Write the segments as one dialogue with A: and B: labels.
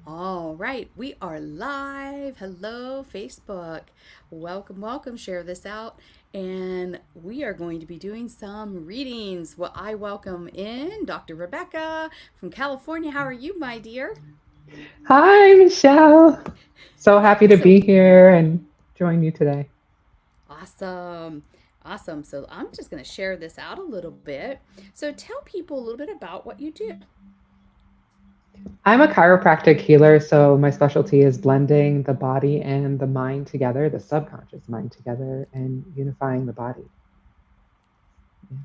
A: All right, we are live. Hello, Facebook. Welcome, welcome. Share this out. And we are going to be doing some readings. Well, I welcome in Dr. Rebecca from California. How are you, my dear?
B: Hi, Michelle. So happy to
A: So
B: be here and join you today.
A: awesome. Awesome. So I'm just going to share this out a little bit. So tell people a little bit about what you do.
B: I'm a chiropractic healer, so my specialty is blending the body and the mind together, the subconscious mind together, and unifying the body. Yeah.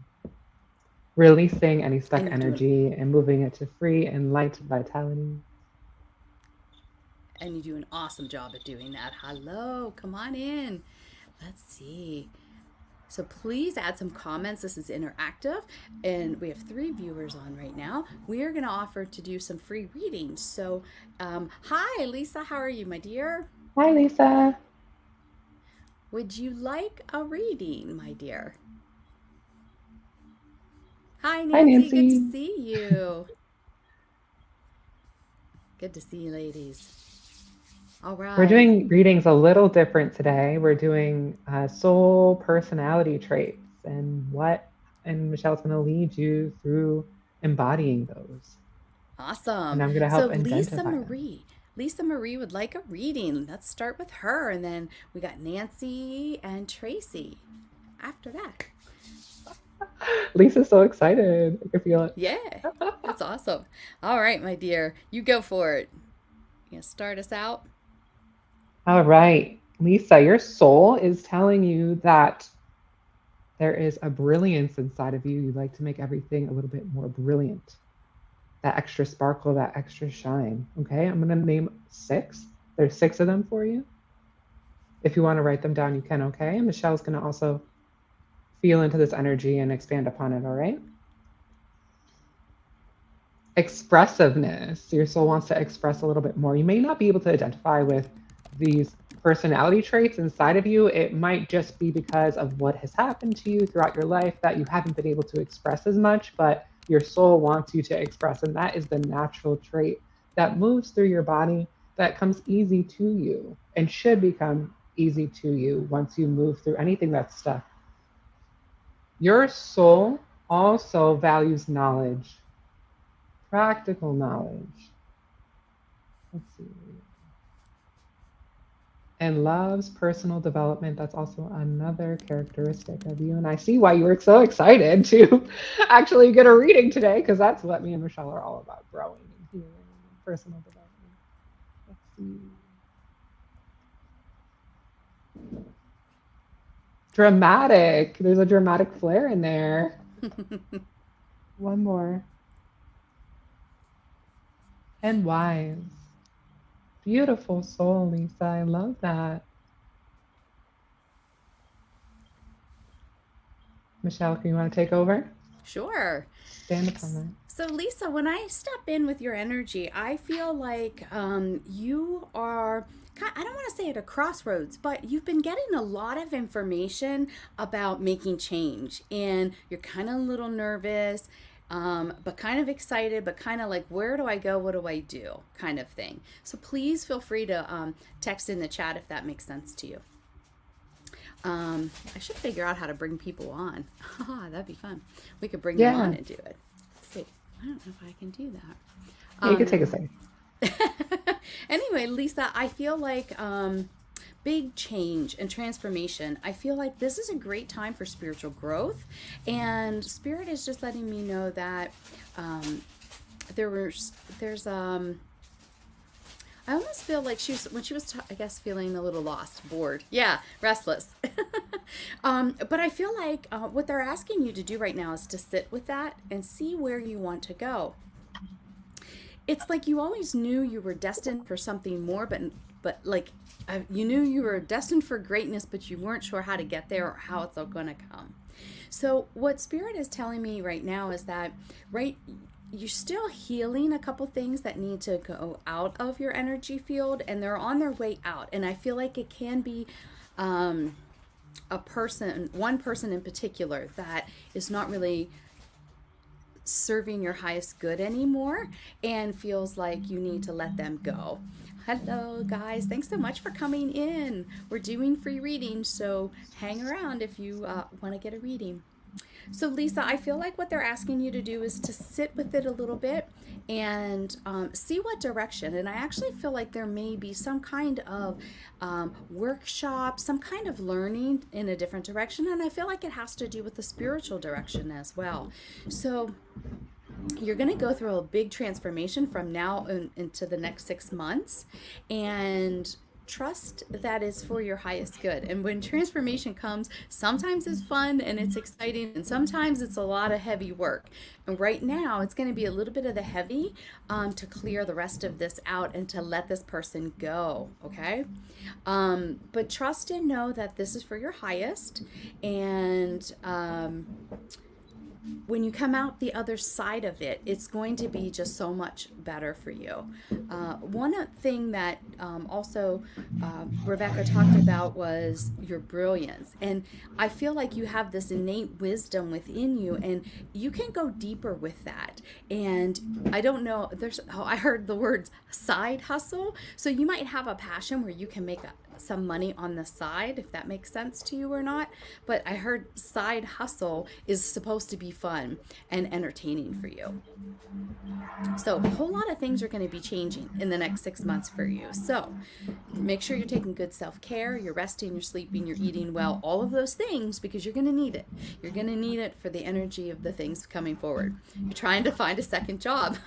B: Releasing any stuck
A: And you do an
B: energy and moving it to free and light vitality.
A: and you do an awesome job at doing that. Hello, come on in. Let's see. So please add some comments. This is interactive, and we have 3 viewers on right now. We are going to offer to do some free readings. So, hi, Lisa. How are you, my dear?
B: Hi, Lisa.
A: Would you like a reading, my dear? Hi,
B: Hi,
A: Nancy. Good to
B: Nancy.
A: see you. Good to see you, ladies. All
B: We're
A: right.
B: doing readings a little different today. We're doing soul personality traits and Michelle's going to lead you through embodying those. And
A: Awesome.
B: I'm going to
A: So,
B: help
A: Lisa
B: identify them.
A: Marie. Lisa Marie would like a reading. Let's start with her, and then we got Nancy and Tracy after that.
B: Lisa's so excited. I can feel it.
A: Yeah, that's awesome. All right, my dear, you go for it. You gonna start us out?
B: All right. Lisa, your soul is telling you that there is a brilliance inside of you. You like to make everything a little bit more brilliant. That extra sparkle, that extra shine. Okay, I'm going to name six. There's six of them for you. If you want to write them down, you can. Okay. And Michelle's going to also feel into this energy and expand upon it. All right. Expressiveness. Your soul wants to express a little bit more. You may not be able to identify with these personality traits inside of you. It might just be because of what has happened to you throughout your life that you haven't been able to express as much, but your soul wants you to express. And that is the natural trait that moves through your body, that comes easy to you and should become easy to you once you move through anything that's stuck. Your soul also values knowledge, practical knowledge. Let's see. And loves personal development. That's also another characteristic of you. And I see why you were so excited to actually get a reading today, because that's what me and Michelle are all about, growing and healing and personal development. Let's see. Dramatic. There's a dramatic flair in there. One more. And wise. Beautiful soul, Lisa. I love that. Michelle, can you want to take over?
A: Sure.
B: Expand upon that.
A: So, Lisa, when I step in with your energy, I feel like you are, I don't want to say at a crossroads, but you've been getting a lot of information about making change. And you're kind of a little nervous, but kind of excited, but kind of like, where do I go? What do I do? Kind of thing. So, please feel free to text in the chat if that makes sense to you. I should figure out how to bring people on. That'd be fun. We could bring them on
B: Yeah.
A: and do it. Let's see. I don't know if I can do that.
B: Yeah, you can take a second.
A: Anyway, Lisa, I feel like big change and transformation. I feel like this is a great time for spiritual growth, and Spirit is just letting me know that um, there's I almost feel like she was when she was I guess feeling a little lost, bored, yeah, restless. But I feel like what they're asking you to do right now is to sit with that and see where you want to go. It's like you always knew you were destined for something more, but like you knew you were destined for greatness, but you weren't sure how to get there or how it's all going to come. So what Spirit is telling me right now is that right you're still healing a couple things that need to go out of your energy field, and they're on their way out. And I feel like it can be um, one person in particular that is not really serving your highest good anymore and feels like you need to let them go. Hello, guys. Thanks so much for coming in. We're doing free readings, so hang around if you want to get a reading. So, Lisa, I feel like what they're asking you to do is to sit with it a little bit and see what direction. And I actually feel like there may be some kind of workshop, some kind of learning in a different direction. And I feel like it has to do with the spiritual direction as well. So, you're going to go through a big transformation from now into the next 6 months, and trust that is for your highest good. And when transformation comes, sometimes it's fun and it's exciting, and sometimes it's a lot of heavy work. And right now, it's going to be a little bit of the heavy to clear the rest of this out and to let this person go, okay? But trust and know that this is for your highest, and when you come out the other side of it, it's going to be just so much better for you. One thing that also Rebecca talked about was your brilliance. And I feel like you have this innate wisdom within you, and you can go deeper with that. And I don't know, I heard the words side hustle. So you might have a passion where you can make some money on the side, if that makes sense to you or not. But I heard side hustle is supposed to be fun and entertaining for you. So a whole lot of things are going to be changing in the next 6 months for you. So make sure you're taking good self-care, you're resting, you're sleeping, you're eating well, all of those things, because you're going to need it. You're going to need it for the energy of the things coming forward. You're trying to find a second job.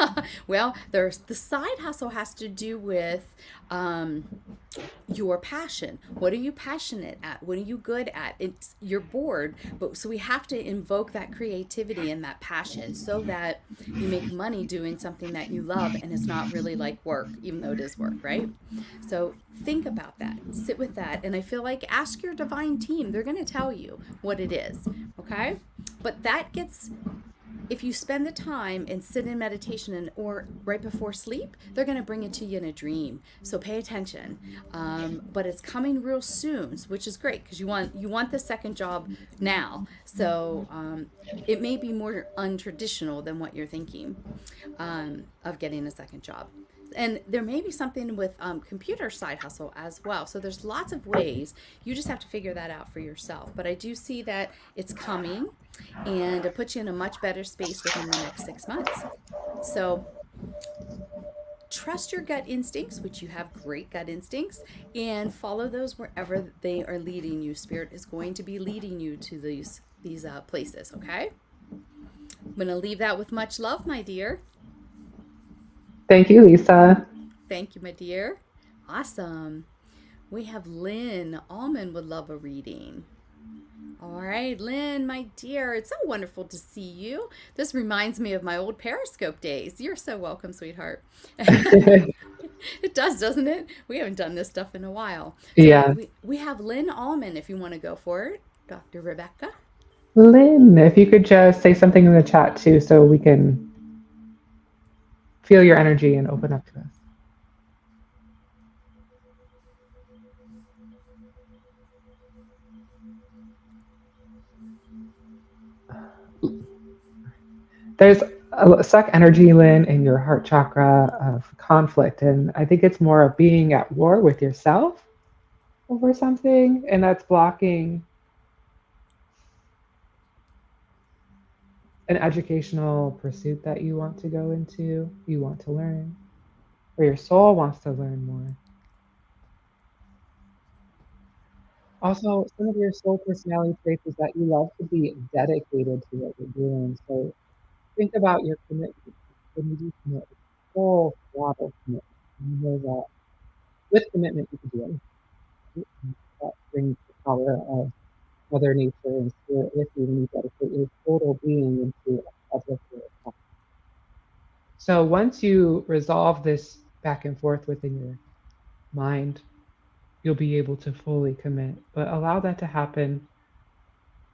A: Well, the side hustle has to do with your passion. What are you passionate at? What are you good at? You're bored, but so we have to invoke that creativity and that passion so that you make money doing something that you love and it's not really like work, even though it is work, right? So think about that, sit with that, and I feel like ask your divine team. They're going to tell you what it is, okay? But that gets, if you spend the time and sit in meditation or right before sleep, they're going to bring it to you in a dream. So pay attention. But it's coming real soon, which is great because you want the second job now. So it may be more untraditional than what you're thinking of getting a second job. And there may be something with computer side hustle as well. So there's lots of ways. You just have to figure that out for yourself. But I do see that it's coming, and it puts you in a much better space within the next 6 months. So trust your gut instincts, which you have great gut instincts, and follow those wherever they are leading you. Spirit is going to be leading you to these places, okay? I'm going to leave that with much love, my dear.
B: Thank you, Lisa.
A: Thank you, my dear. Awesome. We have Lynn. Almond would love a reading. All right, Lynn, my dear, it's so wonderful to see you. This reminds me of my old Periscope days. You're so welcome, sweetheart. It does, doesn't it? We haven't done this stuff in a while. So
B: Yeah.
A: we have Lynn Almond, if you want to go for it. Dr. Rebecca.
B: Lynn, if you could just say something in the chat too, so we can feel your energy and open up to us. There's a stuck energy, Lynn, in your heart chakra of conflict. And I think it's more of being at war with yourself over something, and that's blocking an educational pursuit that you want to go into, you want to learn, or your soul wants to learn more. Also, some of your soul personality traits is that you love to be dedicated to what you're doing. So think about your commitment. When you do commit, full throttle commitment. You know that with commitment you can do anything. That brings the power of Mother Nature and Spirit with you when you dedicate your total being into a particular task. So once you resolve this back and forth within your mind, you'll be able to fully commit. But allow that to happen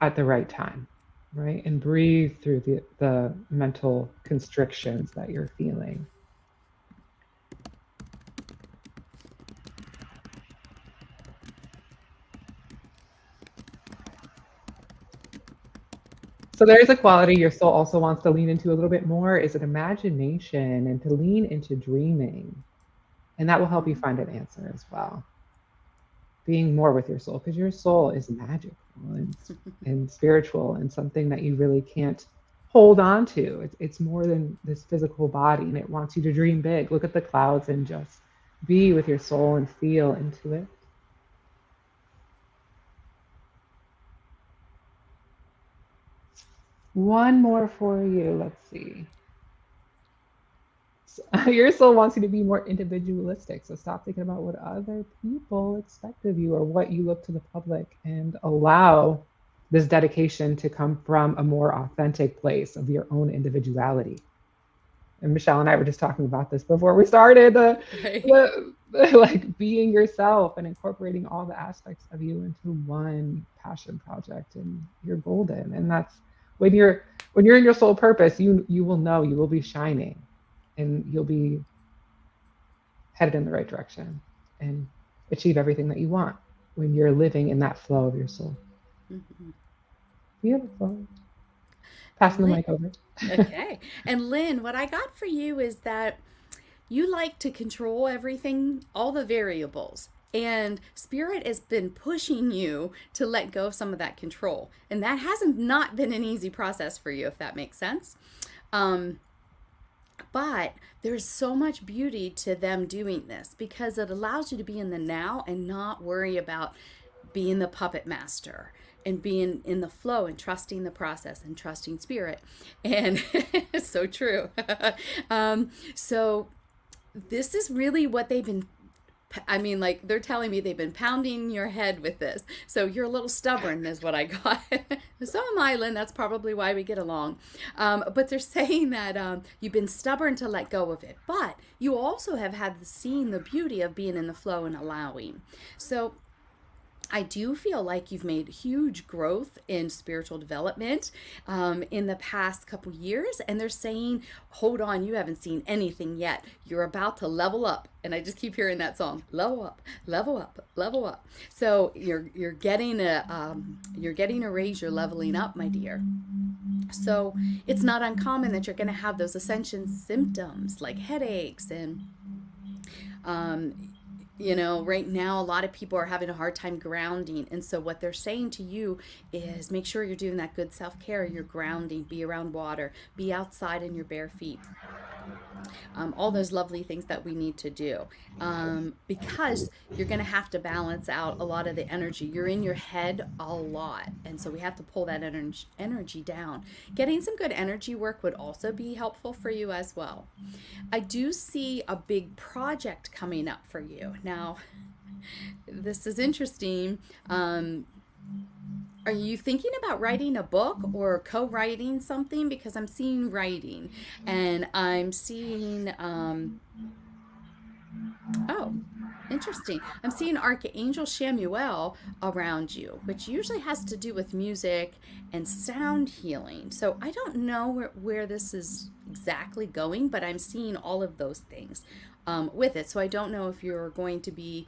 B: at the right time, right? And breathe through the mental constrictions that you're feeling. So there's a quality your soul also wants to lean into a little bit more is an imagination and to lean into dreaming. And that will help you find an answer as well. Being more with your soul, because your soul is magical and spiritual and something that you really can't hold on to. It's more than this physical body, and it wants you to dream big. Look at the clouds and just be with your soul and feel into it. One more for you. Let's see. Your soul wants you to be more individualistic. So stop thinking about what other people expect of you or what you look to the public, and allow this dedication to come from a more authentic place of your own individuality. And Michelle and I were just talking about this before we started,
A: Right.
B: like being yourself and incorporating all the aspects of you into one passion project, and you're golden. And that's when you're in your soul purpose, you will know you will be shining, and you'll be headed in the right direction and achieve everything that you want when you're living in that flow of your soul.
A: Mm-hmm.
B: Beautiful. Passing the mic over.
A: Okay. And Lynn, what I got for you is that you like to control everything, all the variables. And Spirit has been pushing you to let go of some of that control. And that hasn't not been an easy process for you, if that makes sense. But there's so much beauty to them doing this because it allows you to be in the now and not worry about being the puppet master and being in the flow and trusting the process and trusting Spirit. And it's so true. So this is really what they've been, I mean, like they're telling me they've been pounding your head with this. So you're a little stubborn is what I got. So am I, Lynn. That's probably why we get along. But they're saying that you've been stubborn to let go of it. But you also have had seen the beauty of being in the flow and allowing. So I do feel like you've made huge growth in spiritual development in the past couple years. And they're saying, hold on, you haven't seen anything yet. You're about to level up. And I just keep hearing that song, level up, level up, level up. So you're getting a raise, you're leveling up, my dear. So it's not uncommon that you're going to have those ascension symptoms like headaches and right now a lot of people are having a hard time grounding. And so what they're saying to you is make sure you're doing that good self-care. You're grounding, be around water, be outside in your bare feet. All those lovely things that we need to do because you're going to have to balance out a lot of the energy. You're in your head a lot, and so we have to pull that energy down. Getting some good energy work would also be helpful for you as well. I do see a big project coming up for you. Now, this is interesting. Are you thinking about writing a book or co-writing something? Because I'm seeing writing and I'm seeing, oh, interesting. I'm seeing Archangel Shamuel around you, which usually has to do with music and sound healing. So I don't know where this is exactly going, but I'm seeing all of those things with it. So I don't know if you're going to be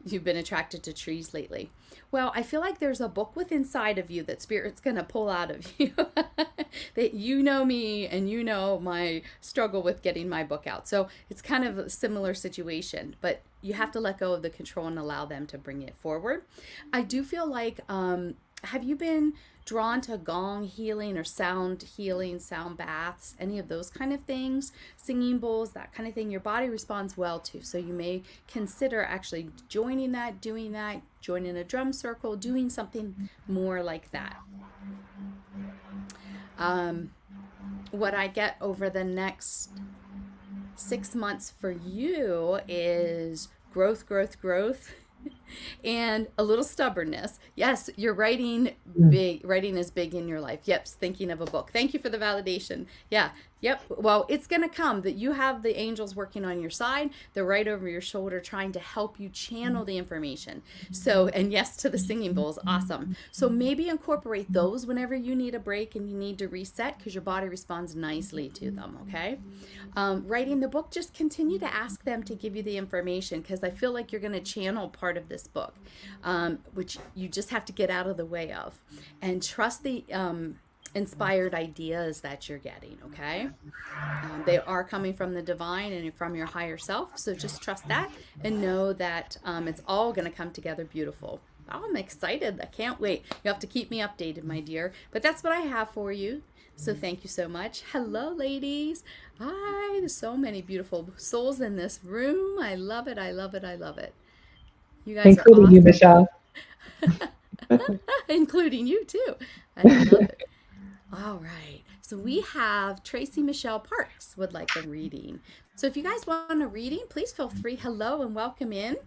A: you've been attracted to trees lately. Well, I feel like there's a book within inside of you that Spirit's going to pull out of you. That you know me and you know my struggle with getting my book out. So it's kind of a similar situation, but you have to let go of the control and allow them to bring it forward. I do feel like, have you been drawn to gong healing or sound healing, sound baths, any of those kind of things, singing bowls, that kind of thing? Your body responds well to. So you may consider actually joining that, doing that, joining a drum circle, doing something more like that. What I get over the next 6 months for you is growth, growth, growth. And a little stubbornness. Yes, you're writing big. Writing is big in your life. Yep, thinking of a book. Thank you for the validation. Yeah, yep. Well, it's going to come that you have the angels working on your side. They're right over your shoulder trying to help you channel the information. So, and yes to the singing bowls. Awesome. So maybe incorporate those whenever you need a break and you need to reset because your body responds nicely to them, okay? Writing the book, just continue to ask them to give you the information because I feel like you're going to channel part of this this book, which you just have to get out of the way of, and trust the inspired ideas that you're getting, okay? They are coming from the divine and from your higher self. So just trust that and know that it's all going to come together beautiful. Oh, I'm excited. I can't wait. You have to keep me updated, my dear. But that's what I have for you. So thank you so much. Hello, ladies. Hi. There's so many beautiful souls in this room. I love it. I love it. I love it. You guys are
B: Including you,
A: awesome.
B: Michelle.
A: Including you, too. I love it. All right. So we have Tracy Michelle Parks would like a reading. So if you guys want a reading, please feel free. Hello and welcome in.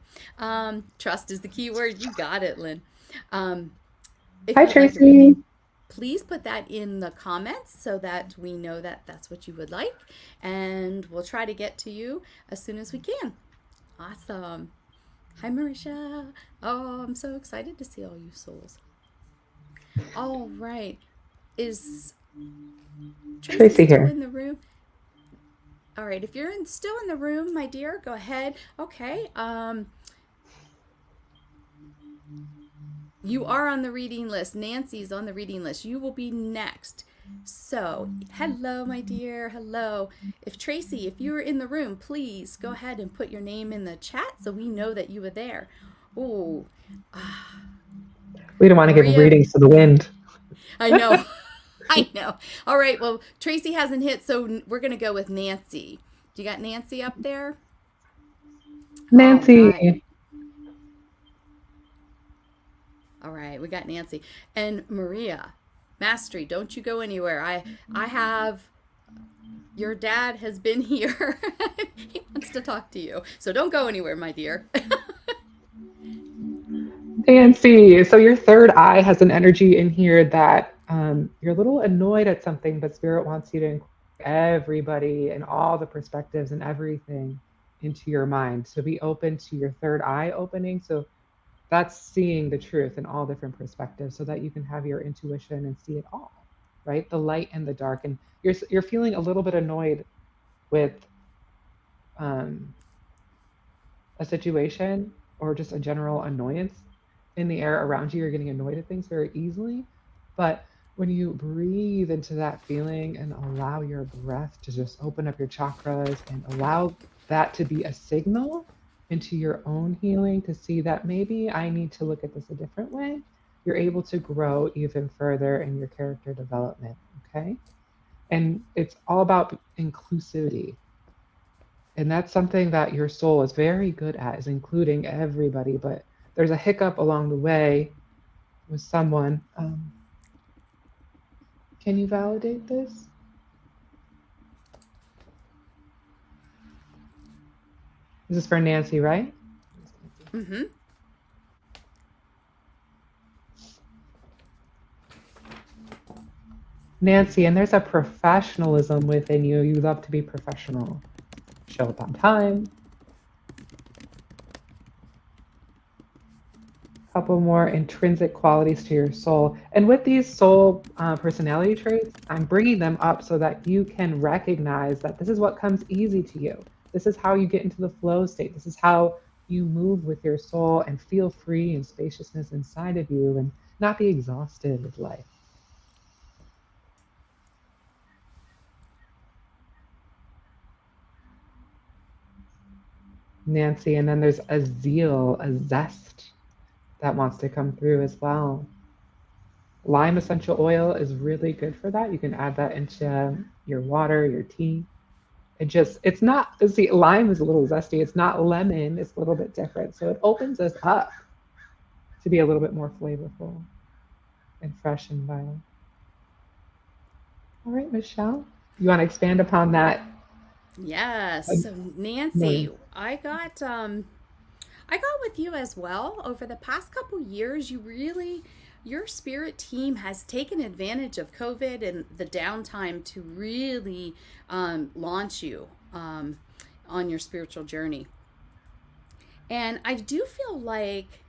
A: Trust is the key word. You got it, Lynn. If
B: Hi,
A: you'd like a
B: Tracy.
A: reading, please put that in the comments so that we know that that's what you would like. And we'll try to get to you as soon as we can. Awesome. Hi, Marisha. Oh, I'm so excited to see all you souls. All right. Is Tracy still
B: here.
A: in the room? All right, if you're still in the room, my dear, go ahead. Okay. You are on the reading list. Nancy's on the reading list. You will be next. So, hello, my dear. Hello. If Tracy, if you're in the room, please go ahead and put your name in the chat so we know that you were there. Oh,
B: We don't want to give readings to the wind.
A: I know. I know. All right. Well, Tracy hasn't hit, so we're going to go with Nancy. Do you got Nancy up there?
B: Nancy.
A: All right. We got Nancy. And Maria, Mastery, don't you go anywhere. I have, your dad has been here. He wants to talk to you. So don't go anywhere, my dear.
B: Nancy, so your third eye has an energy in here that you're a little annoyed at something, but Spirit wants you to include everybody and all the perspectives and everything into your mind. So be open to your third eye opening. So that's seeing the truth in all different perspectives so that you can have your intuition and see it all, right? The light and the dark. And you're feeling a little bit annoyed with a situation or just a general annoyance in the air around you. You're getting annoyed at things very easily. But when you breathe into that feeling and allow your breath to just open up your chakras and allow that to be a signal into your own healing to see that maybe I need to look at this a different way, you're able to grow even further in your character development, okay? And it's all about inclusivity. And that's something that your soul is very good at, is including everybody, but there's a hiccup along the way with someone. Can you validate this? This is for Nancy, right?
A: Mm-hmm.
B: Nancy, and there's a professionalism within you. You love to be professional. Show up on time. Couple more intrinsic qualities to your soul. And with these soul personality traits, I'm bringing them up so that you can recognize that this is what comes easy to you. This is how you get into the flow state. This is how you move with your soul and feel free and spaciousness inside of you and not be exhausted with life. Nancy, and then there's a zeal, a zest that wants to come through as well. Lime essential oil is really good for that. You can add that into your water, your tea. It's not, see, lime is a little zesty. It's not lemon, it's a little bit different. So it opens us up to be a little bit more flavorful and fresh and vital. All right, Michelle, you want to expand upon that?
A: Yes. So Nancy, I got with you as well. Over the past couple years, your spirit team has taken advantage of COVID and the downtime to really launch you on your spiritual journey. And I do feel like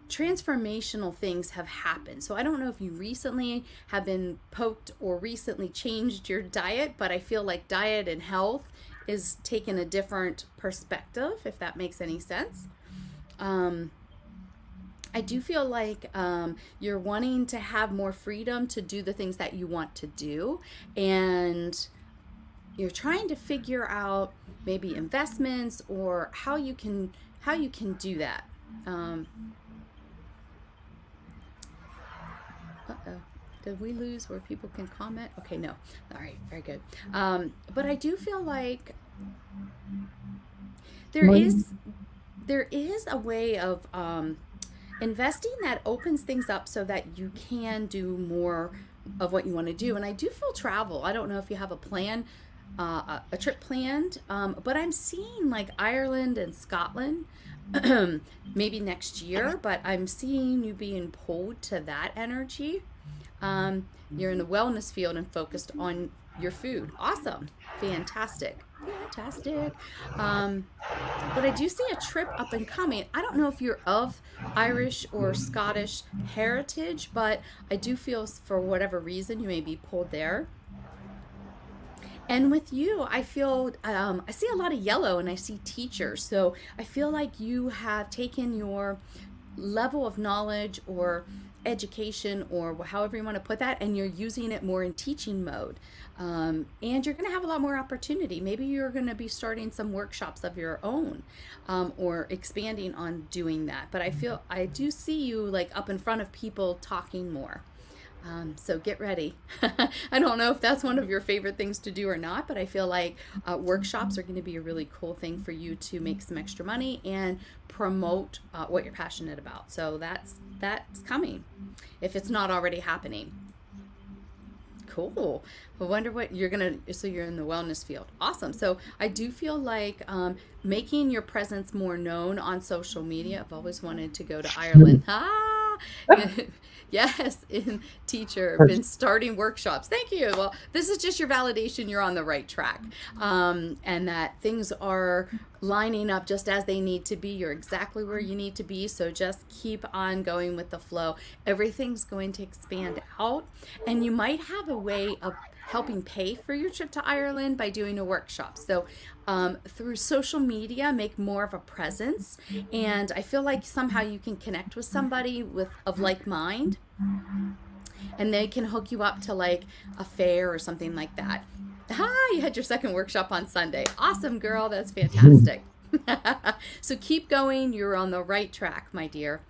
A: transformational things have happened. So I don't know if you recently have been poked or recently changed your diet, but I feel like diet and health is taking a different perspective, if that makes any sense. I do feel like you're wanting to have more freedom to do the things that you want to do, and you're trying to figure out maybe investments or how you can do that. Um, uh-oh. Did we lose where people can comment? Okay, no. All right, very good. But I do feel like there
B: Morning.
A: is there is a way of investing that opens things up so that you can do more of what you want to do. And I do feel travel. I don't know if you have a plan, a trip planned, but I'm seeing like Ireland and Scotland maybe next year, but I'm seeing you being pulled to that energy. You're in the wellness field and focused on your food. Awesome. Fantastic. Fantastic. Um, but I do see a trip up and coming. I don't know if you're of Irish or Scottish heritage, but I do feel for whatever reason you may be pulled there. And with you, I feel I see a lot of yellow and I see teachers. So I feel like you have taken your level of knowledge or education or however you want to put that, and you're using it more in teaching mode. And you're going to have a lot more opportunity. Maybe you're going to be starting some workshops of your own, or expanding on doing that. But I do see you like up in front of people talking more. So get ready. I don't know if that's one of your favorite things to do or not, but I feel like workshops are going to be a really cool thing for you to make some extra money and promote what you're passionate about. So that's coming, if it's not already happening. Cool. I wonder what you're gonna. So you're in the wellness field. Awesome. So I do feel like making your presence more known on social media. I've always wanted to go to Ireland. Ah, yes, in teacher, been starting workshops. Thank you. Well, this is just your validation. You're on the right track, and that things are lining up just as they need to be. You're exactly where you need to be. So just keep on going with the flow. Everything's going to expand out, and you might have a way of helping pay for your trip to Ireland by doing a workshop. So through social media, make more of a presence. And I feel like somehow you can connect with somebody with of like mind, and they can hook you up to like a fair or something like that. Hi, you had your second workshop on Sunday. Awesome, girl. That's fantastic. So keep going. You're on the right track, my dear.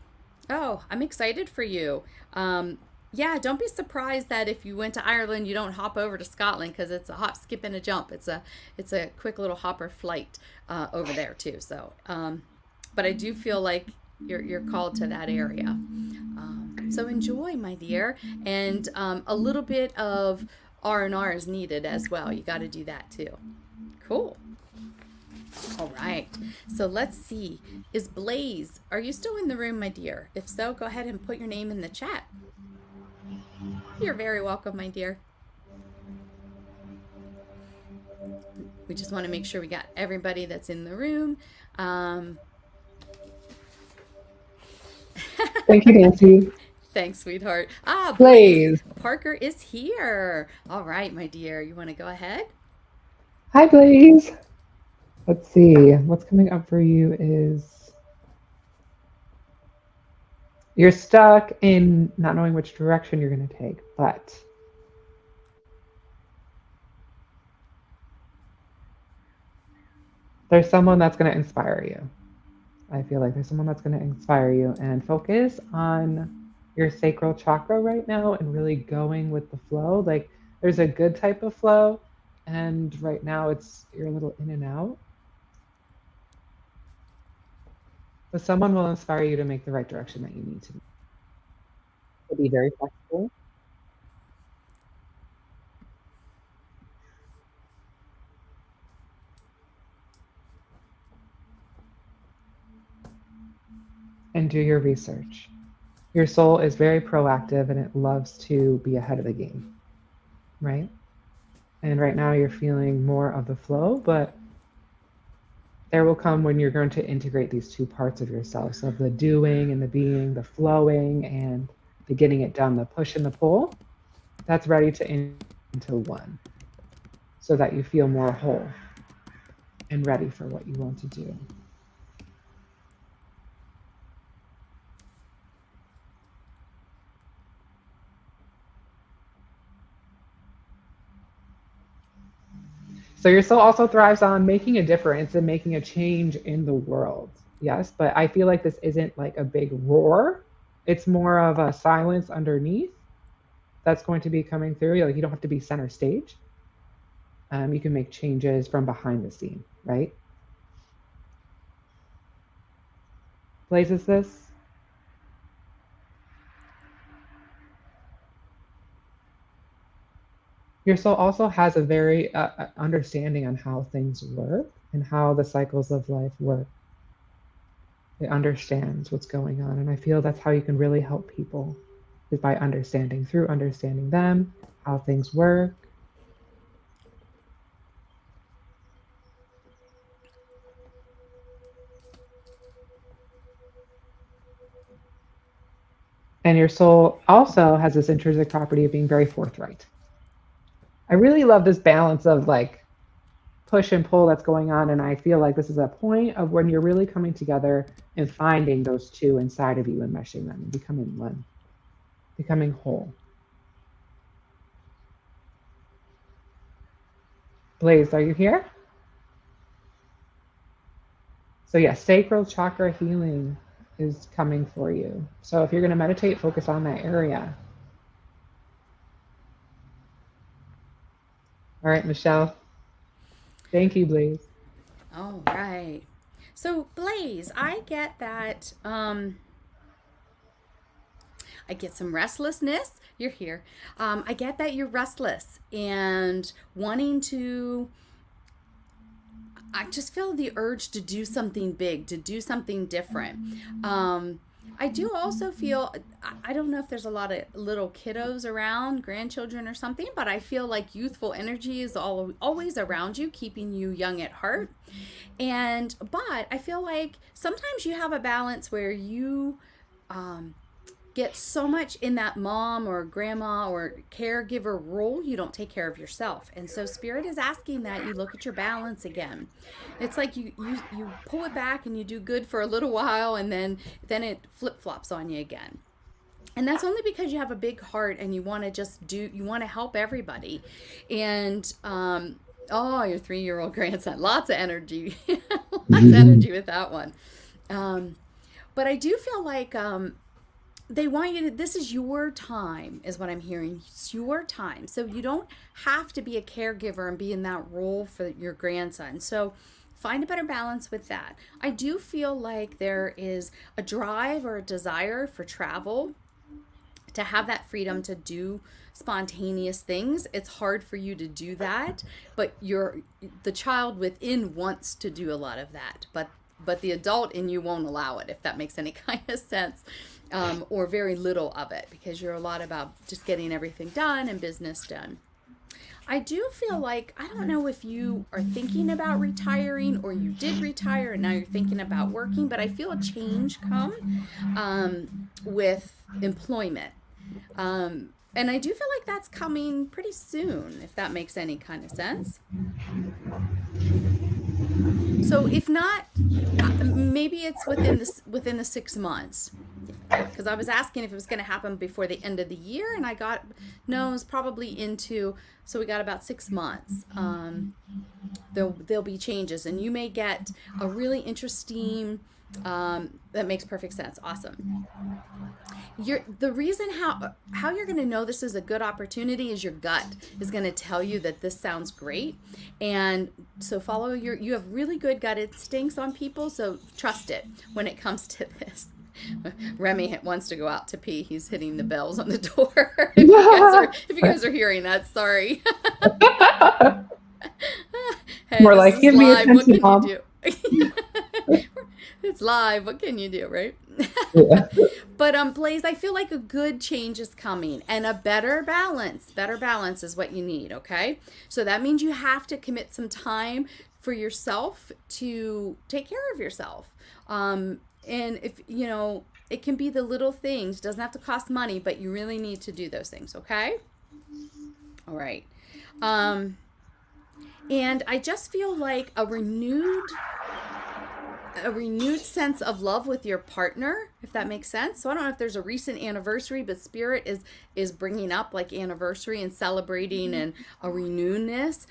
A: Oh, I'm excited for you. Yeah, don't be surprised that if you went to Ireland, you don't hop over to Scotland, because it's a hop, skip, and a jump. It's a quick little hopper flight over there too. So, but I do feel like you're called to that area. So enjoy, my dear, and a little bit of R&R is needed as well. You got to do that too. Cool. All right. So let's see. Is Blaze, are you still in the room, my dear? If so, go ahead and put your name in the chat. You're very welcome, my dear. We just want to make sure we got everybody that's in the room.
B: Thank you, Nancy.
A: Thanks, sweetheart. Ah, Blaze.
B: Blaze.
A: Parker is here. All right, my dear. You want to go ahead?
B: Hi, Blaze. Let's see. What's coming up for you is you're stuck in not knowing which direction you're going to take, but there's someone that's going to inspire you. I feel like there's someone that's going to inspire you, and focus on your sacral chakra right now and really going with the flow. Like there's a good type of flow, and right now you're a little in and out. But someone will inspire you to make the right direction that you need to be very flexible. And do your research. Your soul is very proactive and it loves to be ahead of the game, right? And right now you're feeling more of the flow, but there will come when you're going to integrate these two parts of yourself. So the doing and the being, the flowing and the getting it done, the push and the pull, that's ready to into one, so that you feel more whole and ready for what you want to do. So your soul also thrives on making a difference and making a change in the world. Yes, but I feel like this isn't like a big roar. It's more of a silence underneath that's going to be coming through. Like you don't have to be center stage. You can make changes from behind the scene, right? Blazes this. Your soul also has a very understanding on how things work and how the cycles of life work. It understands what's going on. And I feel that's how you can really help people is by understanding, through understanding them, how things work. And your soul also has this intrinsic property of being very forthright. I really love this balance of like push and pull that's going on. And I feel like this is a point of when you're really coming together and finding those two inside of you and meshing them and becoming one, becoming whole. Blaze, are you here? So yes, sacral chakra healing is coming for you. So if you're going to meditate, focus on that area. All right, Michelle. Thank you, Blaze.
A: All right. So Blaze, I get that. I get some restlessness. You're here. I get that you're restless and wanting to. I just feel the urge to do something big, to do something different. I do also feel, I don't know if there's a lot of little kiddos around, grandchildren or something, but I feel like youthful energy is always around you, keeping you young at heart. But I feel like sometimes you have a balance where you get so much in that mom or grandma or caregiver role, you don't take care of yourself. And so Spirit is asking that you look at your balance again. It's like you pull it back and you do good for a little while, and then it flip-flops on you again. And that's only because you have a big heart and you want to help everybody. And oh, your 3-year-old grandson, lots of energy. Lots of energy with that one. But I do feel like they want you to, this is your time, is what I'm hearing. It's your time. So you don't have to be a caregiver and be in that role for your grandson. So find a better balance with that. I do feel like there is a drive or a desire for travel, to have that freedom to do spontaneous things. It's hard for you to do that, but the child within wants to do a lot of that, but the adult in you won't allow it, if that makes any kind of sense, or very little of it, because you're a lot about just getting everything done and business done. I do feel like, I don't know if you are thinking about retiring or you did retire and now you're thinking about working, but I feel a change come with employment. And I do feel like that's coming pretty soon, if that makes any kind of sense. So if not, maybe it's within the 6 months. Because I was asking if it was going to happen before the end of the year, and I got no, it's probably into. So we got about 6 months. There'll be changes, and you may get a really interesting. That makes perfect sense. Awesome. The reason how you're going to know this is a good opportunity is your gut is going to tell you that this sounds great, and so follow you have really good gut instincts on people, so trust it when it comes to this. Remy wants to go out to pee. He's hitting the bells on the door. If you guys are hearing that, sorry. Hey,
B: More like, give me
A: live. What
B: attention,
A: can
B: Mom.
A: you do? It's live. What can you do, right?
B: Yeah.
A: But Blaze, I feel like a good change is coming, and a better balance. Better balance is what you need, okay? So that means you have to commit some time for yourself to take care of yourself. And if, it can be the little things. It doesn't have to cost money, but you really need to do those things, okay? All right. And I just feel like a renewed a renewed sense of love with your partner, if that makes sense. So I don't know if there's a recent anniversary, but spirit is bringing up like anniversary and celebrating and a renewedness.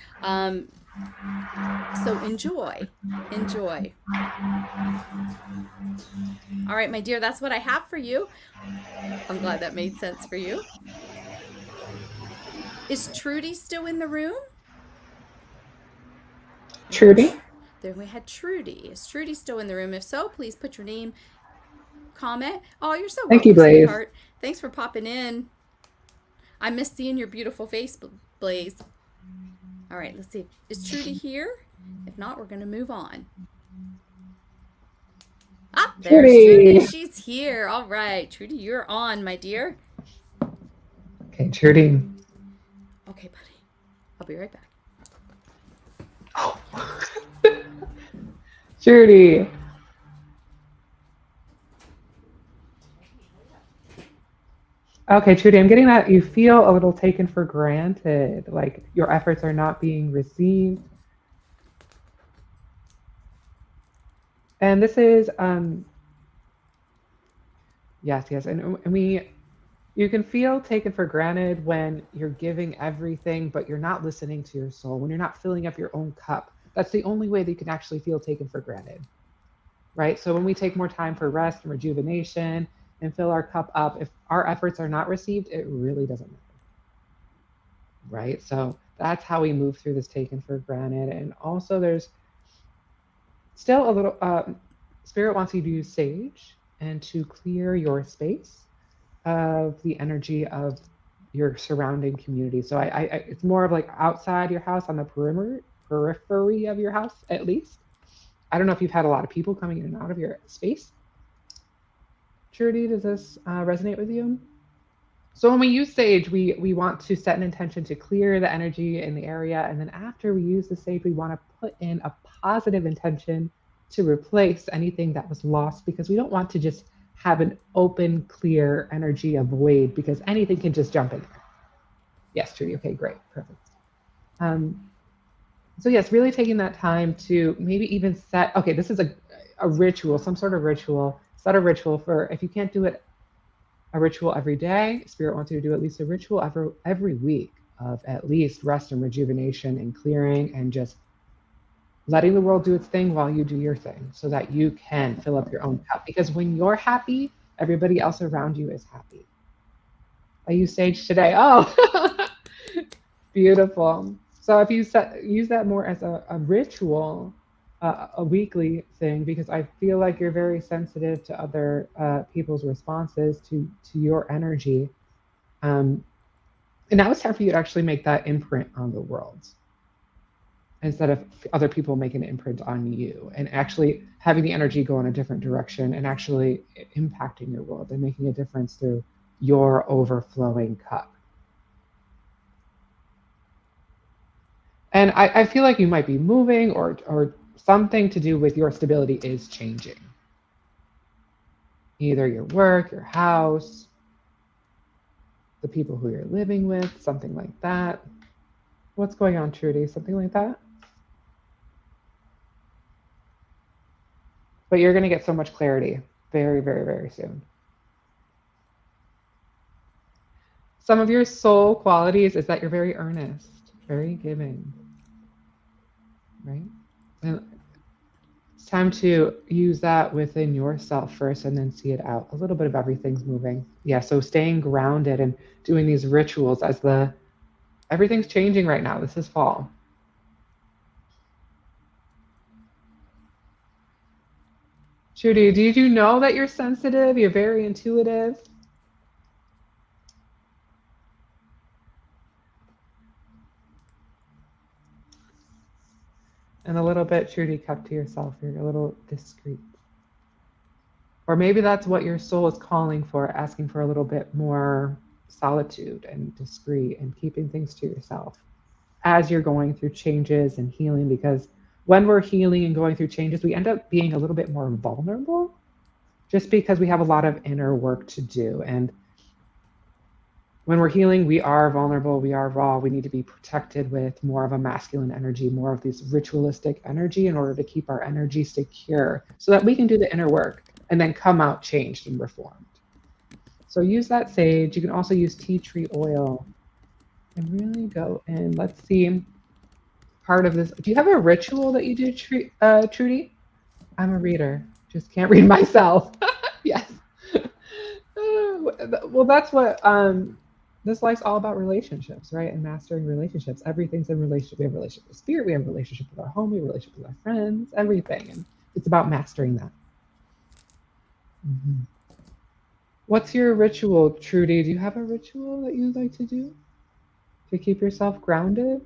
A: So enjoy, enjoy. All right, my dear, that's what I have for you. I'm glad that made sense for you. Is Trudy still in the room? We had
B: Trudy?
A: then we had Trudy. Is Trudy still in the room? If so, please put your name, comment. Oh, you're so
B: Thank you,
A: welcome,
B: Blaze.
A: sweetheart. Thanks for popping in. I miss seeing your beautiful face, Blaze. All right, let's see. Is Trudy here? If not, we're going to move on. Ah, there's Trudy.
B: Trudy.
A: She's here. All right, Trudy, you're on, my dear.
B: Okay, Trudy.
A: Okay, buddy. I'll be right back.
B: Oh. Trudy. Okay, Trudy, I'm getting that you feel a little taken for granted, like your efforts are not being received. And this is, yes, and you can feel taken for granted when you're giving everything, but you're not listening to your soul, when you're not filling up your own cup. That's the only way that you can actually feel taken for granted, right? So when we take more time for rest and rejuvenation and fill our cup up, if our efforts are not received, it really doesn't matter, right? So that's how we move through this taken for granted. And also there's still a little, Spirit wants you to use sage and to clear your space of the energy of your surrounding community. So it's more of like outside your house, on the periphery of your house, at least. I don't know if you've had a lot of people coming in and out of your space. Trudy, does this resonate with you? So when we use sage, we want to set an intention to clear the energy in the area. And then after we use the sage, we want to put in a positive intention to replace anything that was lost, because we don't want to just have an open, clear energy, a void, because anything can just jump in there. Yes, Trudy. Okay, great. Perfect. So yes, really taking that time to maybe even set, okay, this is a ritual, some sort of ritual. Set a ritual for, if you can't do it, a ritual every day, Spirit wants you to do at least a ritual every week of at least rest and rejuvenation and clearing and just letting the world do its thing while you do your thing, so that you can fill up your own cup. Because when you're happy, everybody else around you is happy. I use sage today. Oh, beautiful. So if you use that more as a ritual, a weekly thing, because I feel like you're very sensitive to other people's responses to your energy. And now it's time for you to actually make that imprint on the world, instead of other people making an imprint on you, and actually having the energy go in a different direction and actually impacting your world and making a difference through your overflowing cup. And I feel like you might be moving, or something to do with your stability is changing. Either your work, your house, the people who you're living with, something like that. What's going on, Trudy? Something like that? But you're going to get so much clarity very, very, very soon. Some of your soul qualities is that you're very earnest, very giving, right? And it's time to use that within yourself first and then see it out. A little bit of everything's moving. Yeah, so staying grounded and doing these rituals as everything's changing right now. This is fall. Trudy, did you know that you're sensitive? You're very intuitive. And a little bit, Trudy, kept to yourself. You're a little discreet. Or maybe that's what your soul is calling for, asking for a little bit more solitude and discreet and keeping things to yourself as you're going through changes and healing. Because when we're healing and going through changes, we end up being a little bit more vulnerable, just because we have a lot of inner work to do. And When we're healing, we are vulnerable, we are raw. We need to be protected with more of a masculine energy, more of this ritualistic energy in order to keep our energy secure so that we can do the inner work and then come out changed and reformed. So use that sage. You can also use tea tree oil and really go in. Let's see part of this. Do you have a ritual that you do, Trudy? I'm a reader, just can't read myself. Yes. Well, that's what this life's all about, relationships, right? And mastering relationships. Everything's in relationship. We have a relationship with spirit, we have a relationship with our home, we have a relationship with our friends, everything. And it's about mastering that. Mm-hmm. What's your ritual, Trudy? Do you have a ritual that you like to do to keep yourself grounded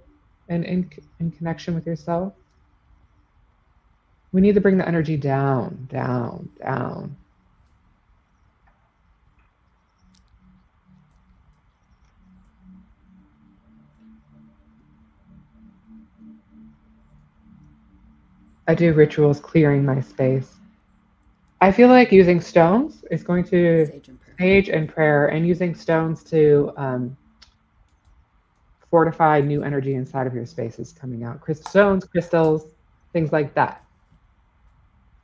B: and in connection with yourself? We need to bring the energy down, down, down. I do rituals clearing my space. I feel like using stones is going to
A: Sage and prayer.
B: sage and prayer, and using stones to fortify new energy inside of your spaces coming out. Stones, crystals, things like that.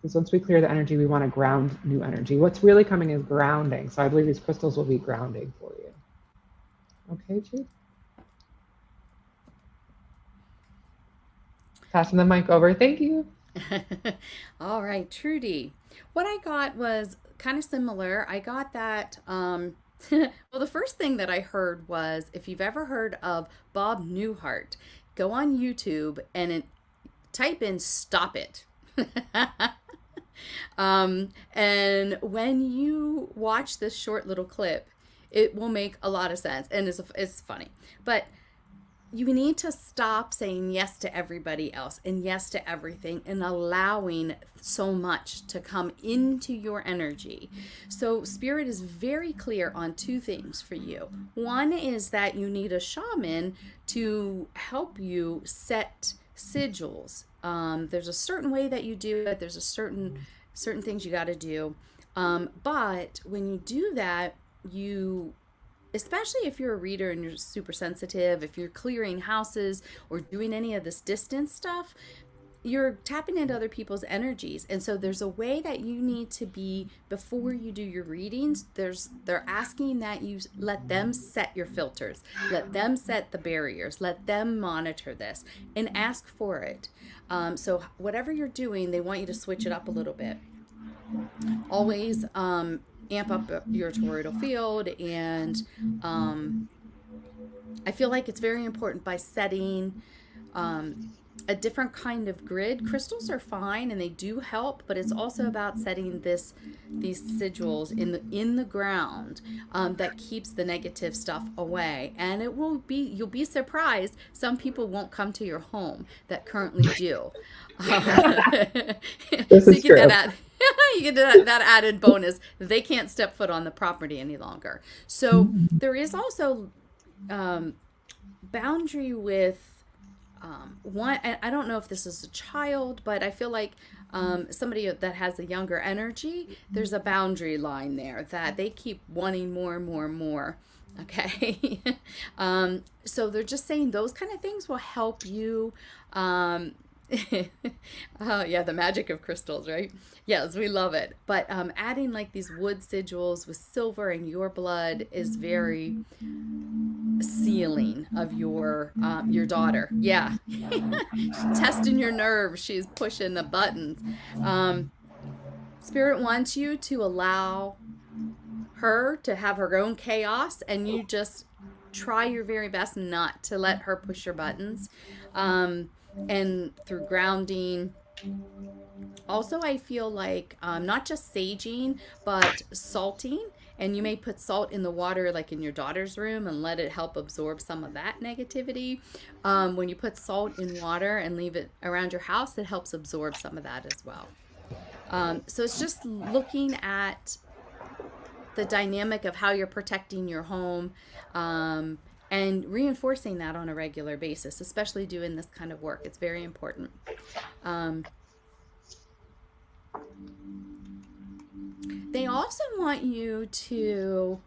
B: Because once we clear the energy, we want to ground new energy. What's really coming is grounding. So I believe these crystals will be grounding for you. Okay, Jude? Passing the mic over. Thank you.
A: All right, Trudy. What I got was kind of similar. I got that. Well, the first thing that I heard was if you've ever heard of Bob Newhart, go on YouTube and type in "stop it." And when you watch this short little clip, it will make a lot of sense and it's funny. But you need to stop saying yes to everybody else and yes to everything and allowing so much to come into your energy. So, Spirit is very clear on two things for you. One is that you need a shaman to help you set sigils. There's a certain way that you do it, there's a certain things you got to do. But when you do that, you especially if you're a reader and you're super sensitive, if you're clearing houses or doing any of this distance stuff, you're tapping into other people's energies. And so there's a way that you need to be before you do your readings. They're asking that you let them set your filters, let them set the barriers, let them monitor this and ask for it. So whatever you're doing, they want you to switch it up a little bit. Always amp up your toroidal field, and I feel like it's very important by setting a different kind of grid. Crystals are fine and they do help, but it's also about setting these sigils in the ground that keeps the negative stuff away. And you'll be surprised. Some people won't come to your home that currently do.
B: This
A: So
B: is true.
A: you get that added bonus. They can't step foot on the property any longer. So there is also boundary with one. I don't know if this is a child, but I feel like somebody that has a younger energy, there's a boundary line there that they keep wanting more and more and more. Okay. So they're just saying those kind of things will help you. Oh yeah, the magic of crystals, right? Yes, we love it. But adding like these wood sigils with silver and your blood is very sealing of your daughter. Yeah, she's testing your nerves. She's pushing the buttons. Spirit wants you to allow her to have her own chaos, and you just try your very best not to let her push your buttons. And through grounding, also I feel like not just saging but salting, and you may put salt in the water like in your daughter's room and let it help absorb some of that negativity. When you put salt in water and leave it around your house, it helps absorb some of that as well. So it's just looking at the dynamic of how you're protecting your home, and reinforcing that on a regular basis, especially doing this kind of work. It's very important. Um, they also want you to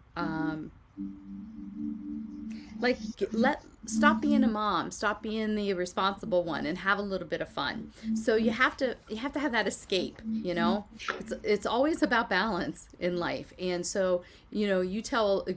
A: Like, stop being a mom, stop being the responsible one, and have a little bit of fun. So you have to have that escape, you know. It's always about balance in life. And so, you tell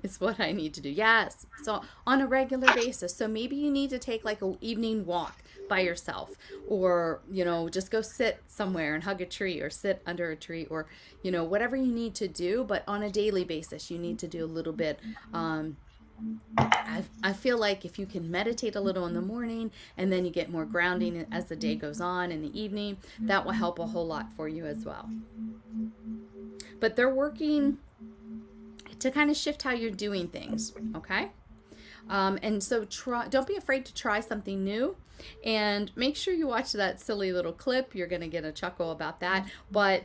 A: it's what I need to do. Yes. So on a regular basis. So maybe you need to take like an evening walk by yourself, or just go sit somewhere and hug a tree, or sit under a tree, or whatever you need to do. But on a daily basis, you need to do a little bit. I feel like if you can meditate a little in the morning, and then you get more grounding as the day goes on in the evening, that will help a whole lot for you as well. But they're working to kind of shift how you're doing things, okay? And so don't be afraid to try something new, and make sure you watch that silly little clip. You're going to get a chuckle about that, but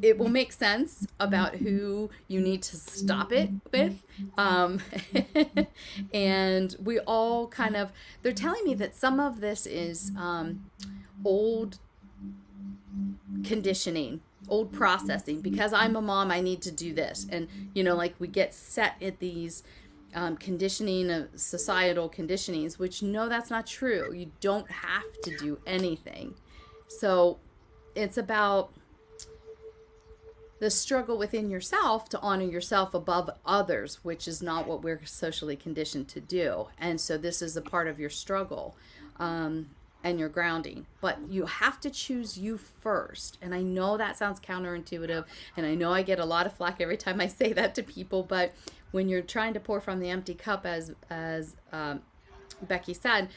A: it will make sense about who you need to stop it with. Um, and we all kind of, they're telling me that some of this is old conditioning, old processing. Because I'm a mom, I need to do this. And, like, we get set at these conditioning, societal conditionings, which, no, that's not true. You don't have to do anything. So it's about the struggle within yourself to honor yourself above others, which is not what we're socially conditioned to do. And so this is a part of your struggle, and your grounding. But you have to choose you first. And I know that sounds counterintuitive, and I know I get a lot of flack every time I say that to people. But when you're trying to pour from the empty cup, as Becky said,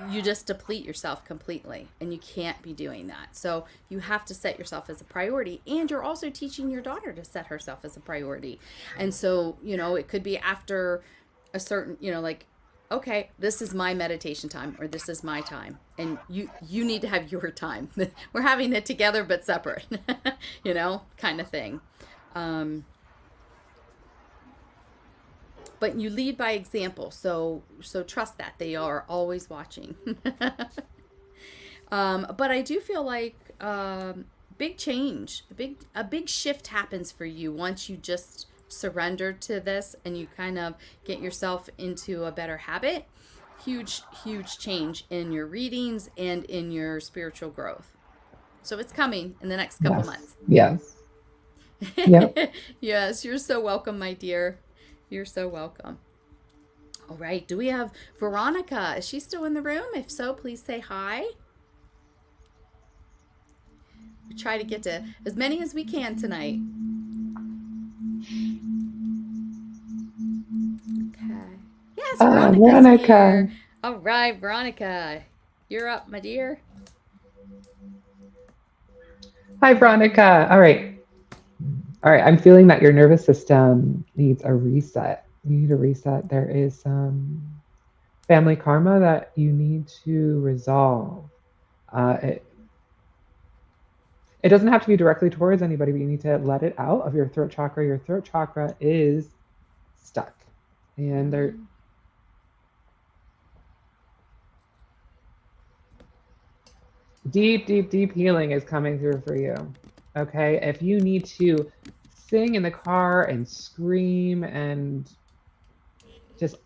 A: you just deplete yourself completely, and you can't be doing that. So you have to set yourself as a priority, and you're also teaching your daughter to set herself as a priority. And so, it could be after a certain, like, okay, this is my meditation time, or this is my time, and you need to have your time. We're having it together but separate, kind of thing. But you lead by example, so trust that they are always watching. But I do feel like big change, a big shift happens for you once you just surrender to this, and you kind of get yourself into a better habit. Huge change in your readings and in your spiritual growth. So it's coming in the next couple months.
B: Yes. Yep.
A: Yes, you're so welcome, my dear. You're so welcome. All right. Do we have Veronica? Is she still in the room? If so, please say hi. We try to get to as many as we can tonight. Okay. Yes, Veronica's here. All right, Veronica. You're up, my dear.
B: Hi, Veronica. All right. I'm feeling that your nervous system needs a reset. You need a reset. There is some family karma that you need to resolve. It doesn't have to be directly towards anybody, but you need to let it out of your throat chakra. Your throat chakra is stuck. And there deep healing is coming through for you. Okay? If you need to sing in the car and scream and just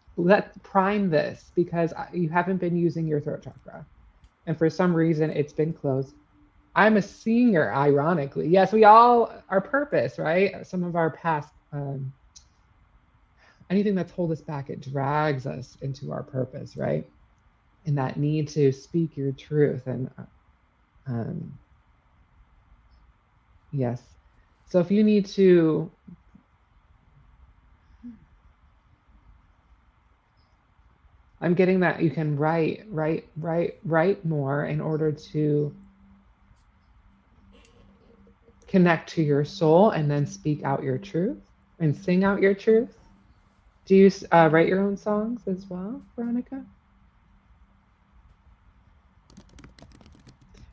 B: prime this, because you haven't been using your throat chakra. And for some reason, it's been closed. I'm a singer, ironically. Yes, we all, our purpose, right? Some of our past, anything that's hold us back, it drags us into our purpose, right? And that need to speak your truth. And yes. So if you need to, I'm getting that you can write more in order to connect to your soul, and then speak out your truth and sing out your truth. Do you write your own songs as well, Veronica?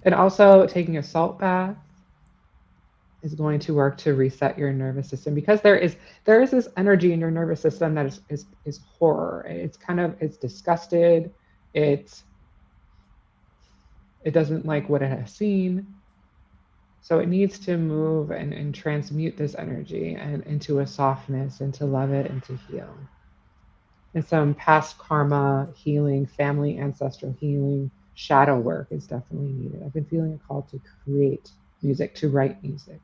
B: And also taking a salt bath is going to work to reset your nervous system, because there is this energy in your nervous system that is horror. It's disgusted. It doesn't like what it has seen. So it needs to move and transmute this energy and into a softness, and to love it and to heal. And some past karma healing, family ancestral healing, shadow work is definitely needed. I've been feeling a call to create music, to write music,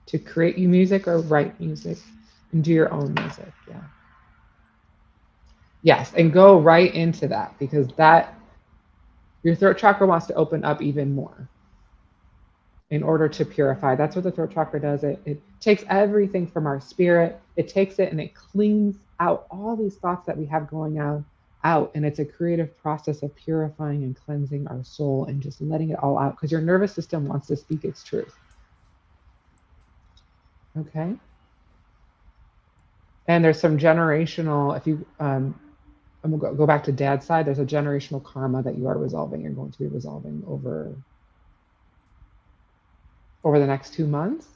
B: to create you music or write music and do your own music. Yeah. Yes. And go right into that, because that, your throat chakra wants to open up even more in order to purify. That's what the throat chakra does. It takes everything from our spirit, it takes it and it cleans out all these thoughts that we have going out. And it's a creative process of purifying and cleansing our soul and just letting it all out, because your nervous system wants to speak its truth. Okay. And there's some generational, if you, I'm going to go back to dad's side, there's a generational karma that you are resolving, you're going to be resolving over the next 2 months.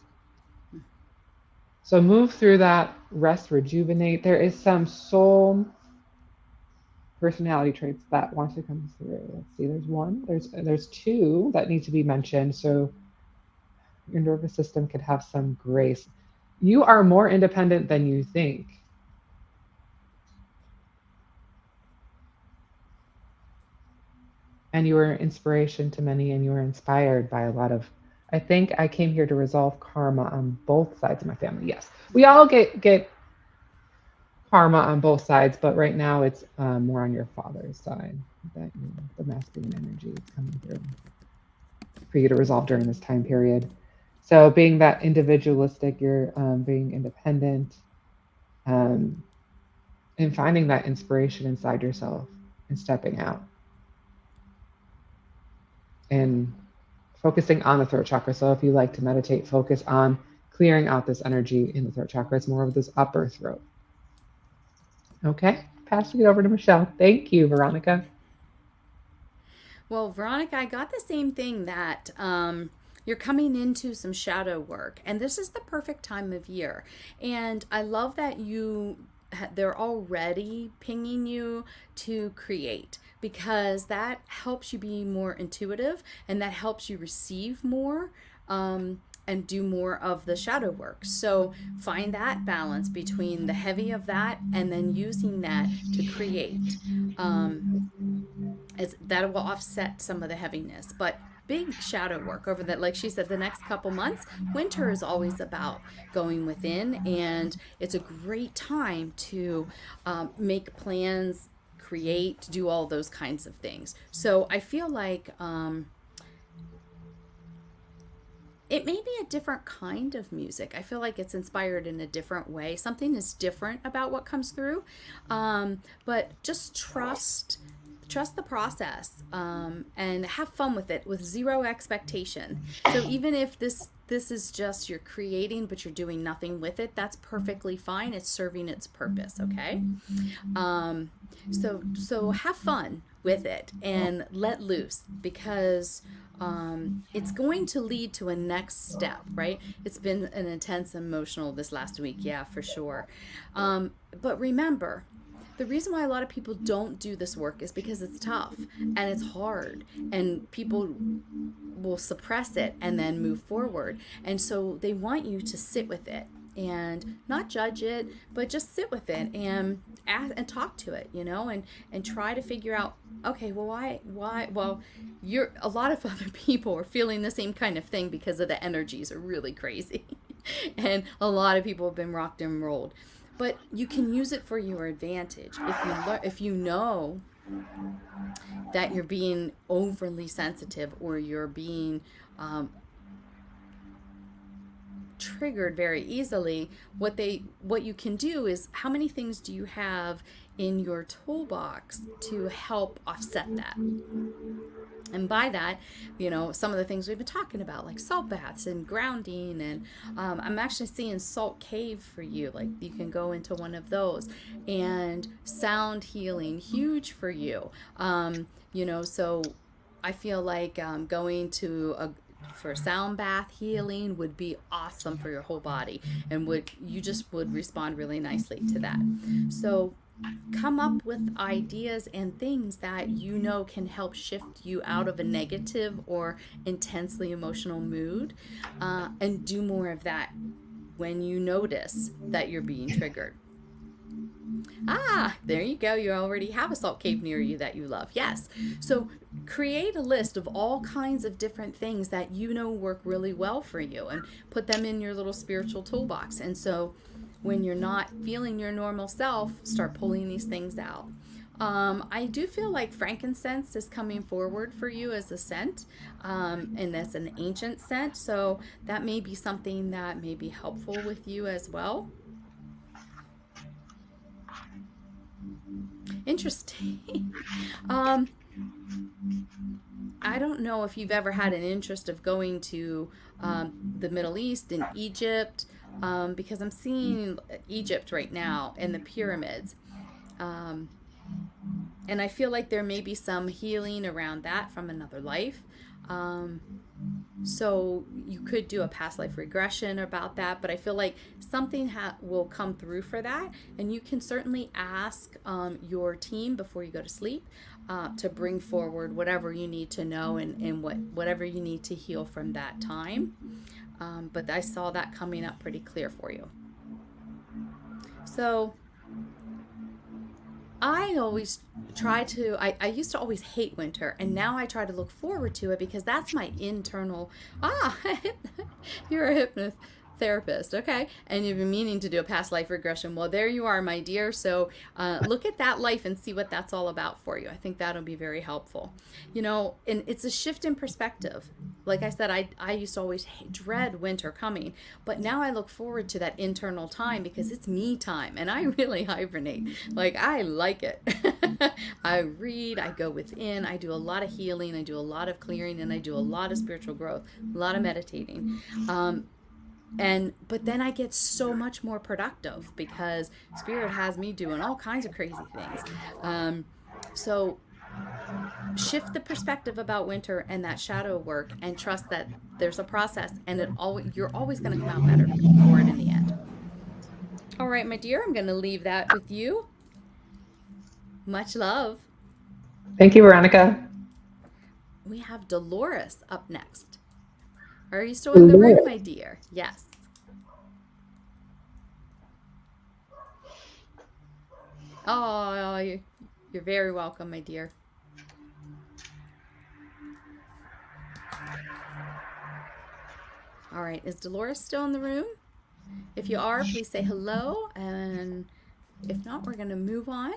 B: So move through that, rest, rejuvenate. There is some soul personality traits that want to come through. Let's see, there's one, there's two that need to be mentioned. So your nervous system could have some grace. You are more independent than you think. And you are an inspiration to many, and you are inspired by a lot of, I think I came here to resolve karma on both sides of my family. Yes, we all get karma on both sides, but right now it's more on your father's side that the masculine energy is coming through for you to resolve during this time period. So being that individualistic, you're being independent, and finding that inspiration inside yourself and stepping out and focusing on the throat chakra. So if you like to meditate, focus on clearing out this energy in the throat chakra. It's more of this upper throat. Okay, passing it over to Michelle. Thank you, Veronica.
A: Well, Veronica, I got the same thing that you're coming into some shadow work, and this is the perfect time of year. And I love that they're already pinging you to create, because that helps you be more intuitive, and that helps you receive more. And do more of the shadow work. So find that balance between the heavy of that and then using that to create. As that will offset some of the heaviness. But big shadow work over that, like she said, the next couple months. Winter is always about going within, and it's a great time to make plans, create, do all those kinds of things. So I feel like it may be a different kind of music. I feel like it's inspired in a different way. Something is different about what comes through, but just trust the process, and have fun with it with zero expectation. So even if this is just you're creating but you're doing nothing with it, that's perfectly fine. It's serving its purpose. Okay. So have fun with it and let loose, because it's going to lead to a next step, right? It's been an intense emotional this last week, yeah, for sure. But remember, the reason why a lot of people don't do this work is because it's tough and it's hard, and people will suppress it and then move forward. And so they want you to sit with it and not judge it, but just sit with it and ask, and talk to it, and try to figure out, okay, well, why, well, a lot of other people are feeling the same kind of thing because of the energies are really crazy. And a lot of people have been rocked and rolled. But you can use it for your advantage if you know that you're being overly sensitive, or you're being triggered very easily. What you can do is, how many things do you have in your toolbox to help offset that? And by that, some of the things we've been talking about, like salt baths and grounding, and I'm actually seeing salt cave for you. Like, you can go into one of those, and sound healing, huge for you. So I feel like going to for sound bath healing would be awesome for your whole body, and you just would respond really nicely to that. So come up with ideas and things that you know can help shift you out of a negative or intensely emotional mood, and do more of that when you notice that you're being triggered. Ah, there you go. You already have a salt cave near you that you love. Yes. So create a list of all kinds of different things that you know work really well for you and put them in your little spiritual toolbox. And so when you're not feeling your normal self, start pulling these things out. I do feel like frankincense is coming forward for you as a scent, and that's an ancient scent. So that may be something that may be helpful with you as well. Interesting. um, I don't know if you've ever had an interest of going to the Middle East and Egypt, because I'm seeing Egypt right now and the pyramids. Um, and I feel like there may be some healing around that from another life. Um, so you could do a past life regression about that, but I feel like something will come through for that. And you can certainly ask your team before you go to sleep to bring forward whatever you need to know, and whatever you need to heal from that time. But I saw that coming up pretty clear for you. So I always I used to always hate winter, and now I try to look forward to it because that's my internal, ah, you're a hypnotherapist, okay? And you've been meaning to do a past life regression. Well, there you are, my dear. So look at that life and see what that's all about for you. I think that'll be very helpful. And it's a shift in perspective. Like I said, I used to always dread winter coming, but now I look forward to that internal time because it's me time and I really hibernate. Like, I like it. I read, I go within, I do a lot of healing, I do a lot of clearing, and I do a lot of spiritual growth, a lot of meditating. But then I get so much more productive because spirit has me doing all kinds of crazy things. So shift the perspective about winter and that shadow work, and trust that there's a process, and you're always going to come out better for it in the end. All right, my dear, I'm going to leave that with you. Much love.
B: Thank you, Veronica.
A: We have Dolores up next. Are you still in the room,
B: Dolores.
A: my dear? Yes. Oh, you're very welcome, my dear. All right, is Dolores still in the room? If you are, please say hello, and if not, we're going to move on.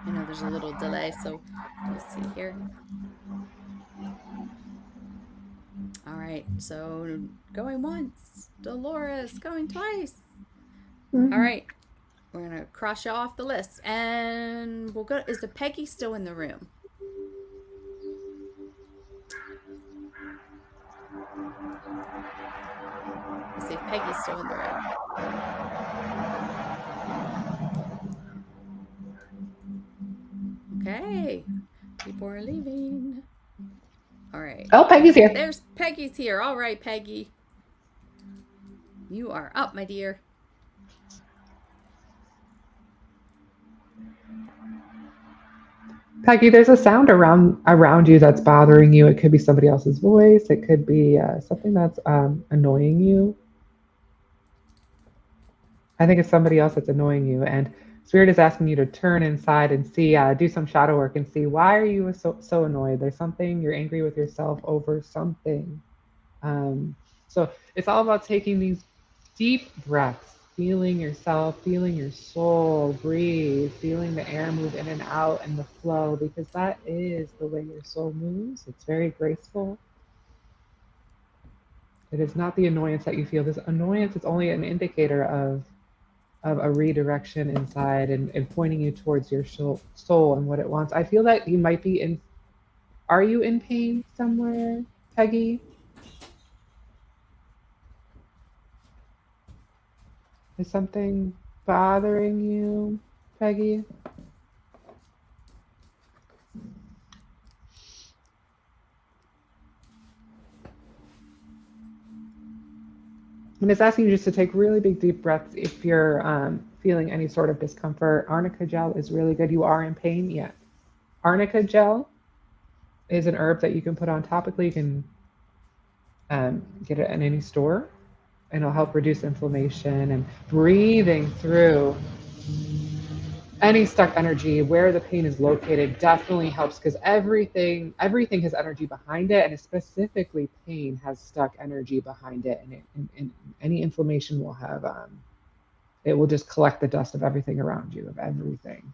A: I know there's a little delay, so we'll see here. All right, so going once, Dolores, going twice. All right, we're going to cross you off the list, and we'll go. Is the Peggy still in the room? Let's see if Peggy's still in the room. Okay, people are leaving. All right.
B: Oh, Peggy's here.
A: There's Peggy's here. All right, Peggy. You are up, my dear.
B: Peggy, there's a sound around you that's bothering you. It could be somebody else's voice. It could be something that's annoying you. I think it's somebody else that's annoying you, and Spirit is asking you to turn inside and see, do some shadow work and see why are you so annoyed. There's something you're angry with yourself over something. So it's all about taking these deep breaths, feeling yourself, feeling your soul breathe, feeling the air move in and out and the flow, because that is the way your soul moves. It's very graceful. It is not the annoyance that you feel. This annoyance is only an indicator of a redirection inside, and pointing you towards your soul and what it wants. I feel that you might be in. Are you in pain somewhere, Peggy? Is something bothering you, Peggy? And it's asking you just to take really big deep breaths if you're feeling any sort of discomfort. Arnica gel is really good. You are in pain? Yeah. Arnica gel is an herb that you can put on topically. You can get it in any store, and it'll help reduce inflammation. And breathing through any stuck energy where the pain is located definitely helps, because everything has energy behind it, and specifically pain has stuck energy behind it, and any inflammation will have it will just collect the dust of everything around you, of everything.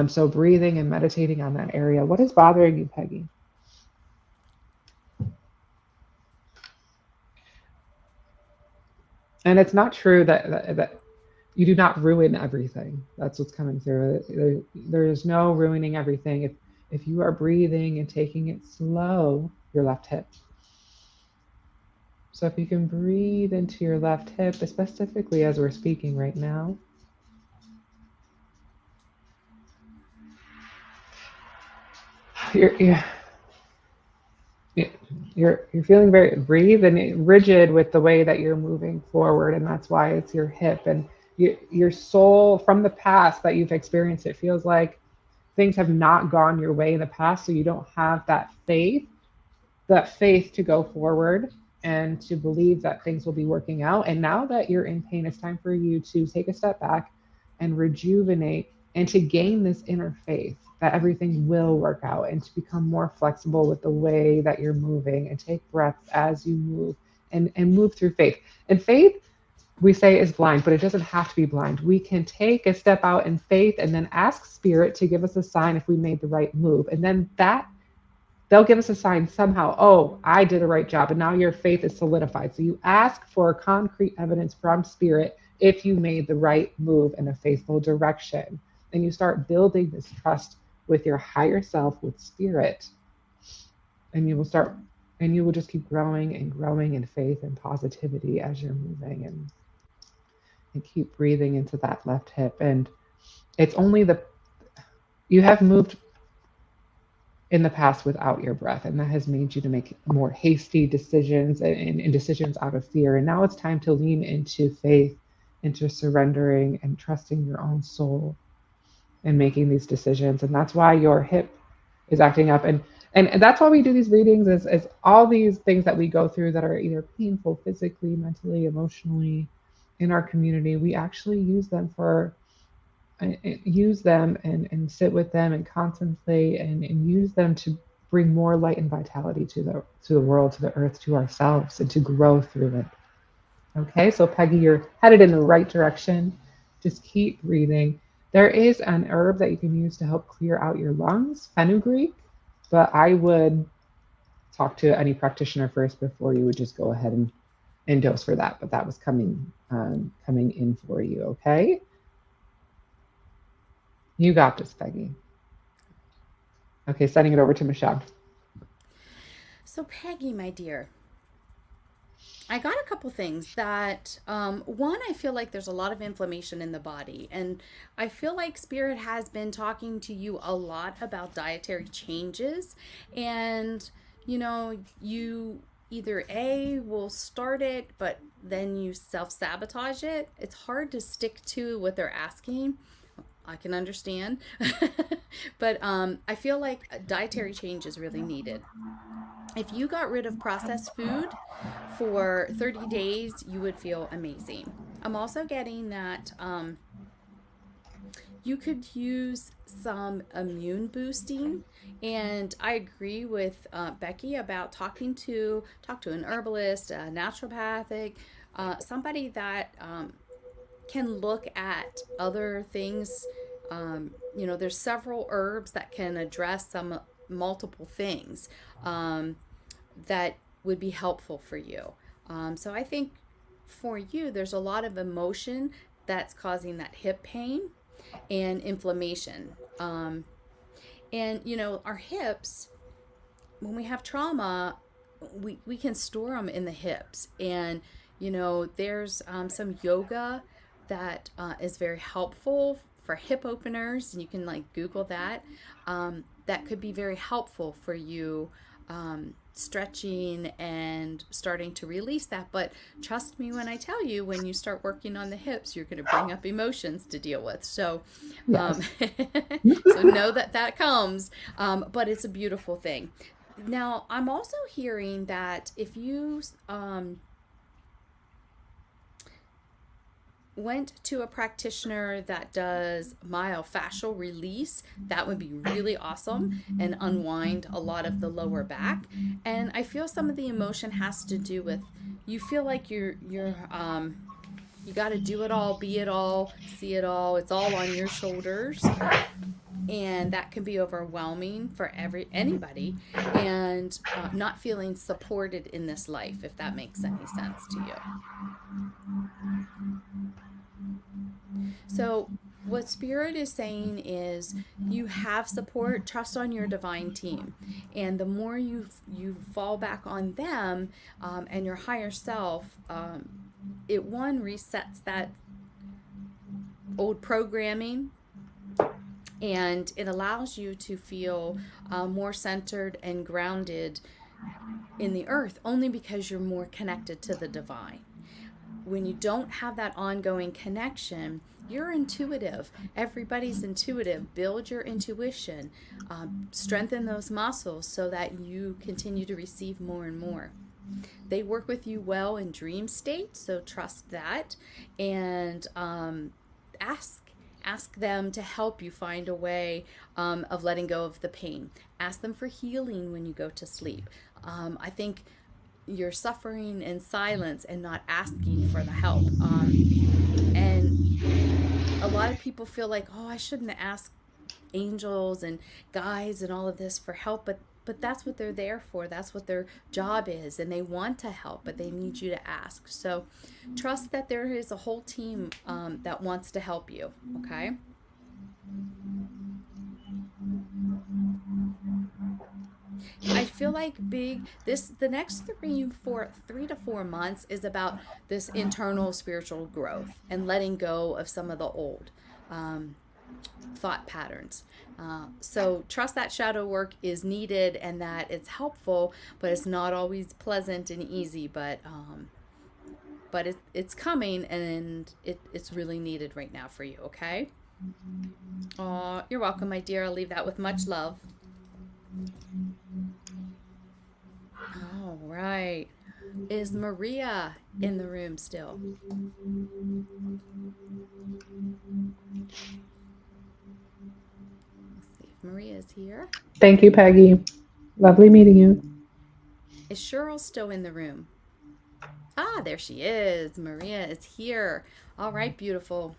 B: So breathing and meditating on that area. What is bothering you, Peggy? And it's not true that you do not ruin everything. That's what's coming through. There is no ruining everything. If you are breathing and taking it slow, your left hip. So if you can breathe into your left hip, specifically as we're speaking right now, you're you're feeling very breathe and rigid with the way that you're moving forward, and that's why it's your hip. And your soul from the past that you've experienced, it feels like things have not gone your way in the past, so you don't have that faith to go forward and to believe that things will be working out. And now that you're in pain, it's time for you to take a step back and rejuvenate, and to gain this inner faith that everything will work out, and to become more flexible with the way that you're moving, and take breaths as you move, and move through faith. And faith, we say, is blind, but it doesn't have to be blind. We can take a step out in faith and then ask spirit to give us a sign if we made the right move. And then that they'll give us a sign somehow. Oh, I did a right job. And now your faith is solidified. So you ask for concrete evidence from spirit if you made the right move in a faithful direction. And you start building this trust with your higher self, with spirit. And you will just keep growing and growing in faith and positivity as you're moving, and keep breathing into that left hip. And it's only you have moved in the past without your breath, and that has made you to make more hasty decisions, and decisions out of fear. And now it's time to lean into faith, into surrendering and trusting your own soul, and making these decisions. And that's why your hip is acting up. And that's why we do these readings, is all these things that we go through that are either painful physically, mentally, emotionally in our community. We actually use them, and sit with them and contemplate, and use them to bring more light and vitality to the world, to the earth, to ourselves, and to grow through it. Okay, so Peggy, you're headed in the right direction. Just keep breathing. There is an herb that you can use to help clear out your lungs, fenugreek, but I would talk to any practitioner first before you would just go ahead and dose for that. But that was coming in for you. Okay, you got this, Peggy. Okay, sending it over to Michelle.
A: So, Peggy, my dear, I got a couple things that, one, I feel like there's a lot of inflammation in the body. And I feel like Spirit has been talking to you a lot about dietary changes. And, you either A, will start it, but then you self sabotage it. It's hard to stick to what they're asking. I can understand. But I feel like dietary change is really needed. If you got rid of processed food for 30 days, you would feel amazing. I'm also getting that you could use some immune boosting, and I agree with Becky about talk to an herbalist, a naturopathic, somebody that can look at other things. There's several herbs that can address some multiple things that would be helpful for you. So I think for you, there's a lot of emotion that's causing that hip pain and inflammation. And our hips, when we have trauma, we can store them in the hips. And, there's some yoga that is very helpful for hip openers. And you can like Google that. That could be very helpful for you stretching and starting to release that. But trust me when I tell you, when you start working on the hips, you're going to bring up emotions to deal with. So,
B: Yes.
A: so know that that comes, but it's a beautiful thing. Now, I'm also hearing that if you went to a practitioner that does myofascial release, that would be really awesome and unwind a lot of the lower back. And I feel some of the emotion has to do with you feel like you got to do it all, be it all, see it all. It's all on your shoulders, and that can be overwhelming for anybody, and not feeling supported in this life, if that makes any sense to you. So, what Spirit is saying is you have support, trust on your divine team. And the more you fall back on them and your higher self, it one resets that old programming, and it allows you to feel more centered and grounded in the earth, only because you're more connected to the divine. When you don't have that ongoing connection, you're intuitive. Everybody's intuitive. Build your intuition, strengthen those muscles so that you continue to receive more and more. They work with you well in dream state, so trust that, and ask them to help you find a way of letting go of the pain. Ask them for healing when you go to sleep. I think you're suffering in silence and not asking for the help. And a lot of people feel like, oh, I shouldn't ask angels and guides and all of this for help, but that's what they're there for. That's what their job is, and they want to help, but they need you to ask. So trust that there is a whole team that wants to help you. Okay. I feel like the next 3 to 4 months is about this internal spiritual growth and letting go of some of the old thought patterns. So trust that shadow work is needed and that it's helpful, but it's not always pleasant and easy. But it's coming, and it's really needed right now for you. Okay. You're welcome, my dear. I'll leave that with much love. All right. Is Maria in the room still? Let's see if Maria is here.
B: Thank you, Peggy. Lovely meeting you.
A: Is Cheryl still in the room? There she is. Maria is here. All right, beautiful.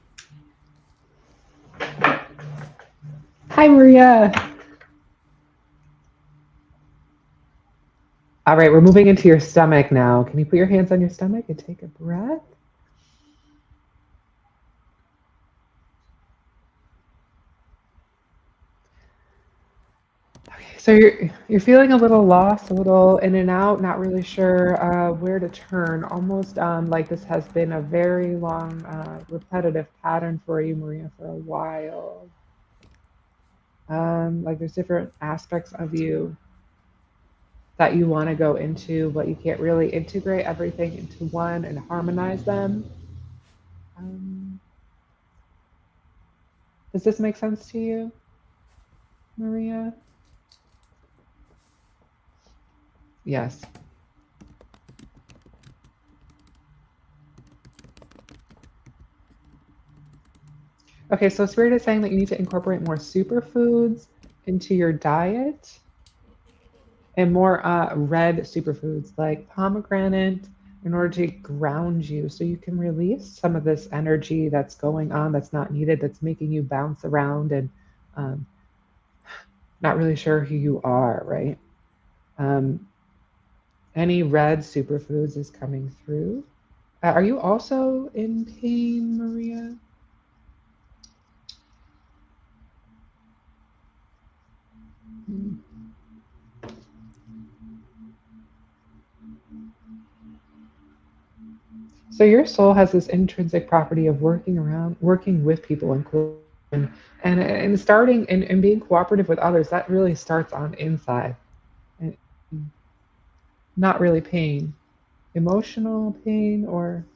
B: Hi, Maria. All right, we're moving into your stomach now. Can you put your hands on your stomach and take a breath? Okay, so you're feeling a little lost, a little in and out, not really sure where to turn. Almost like this has been a very long, repetitive pattern for you, Maria, for a while. Like there's different aspects of you that you want to go into, but you can't really integrate everything into one and harmonize them. Does this make sense to you, Maria? Yes. Okay, so Spirit is saying that you need to incorporate more superfoods into your diet and more red superfoods like pomegranate in order to ground you so you can release some of this energy that's going on that's not needed, that's making you bounce around and not really sure who you are, right? Any red superfoods is coming through. Are you also in pain, Maria? So your soul has this intrinsic property of working with people, and starting and being cooperative with others. That really starts on inside. And not really pain, emotional pain, or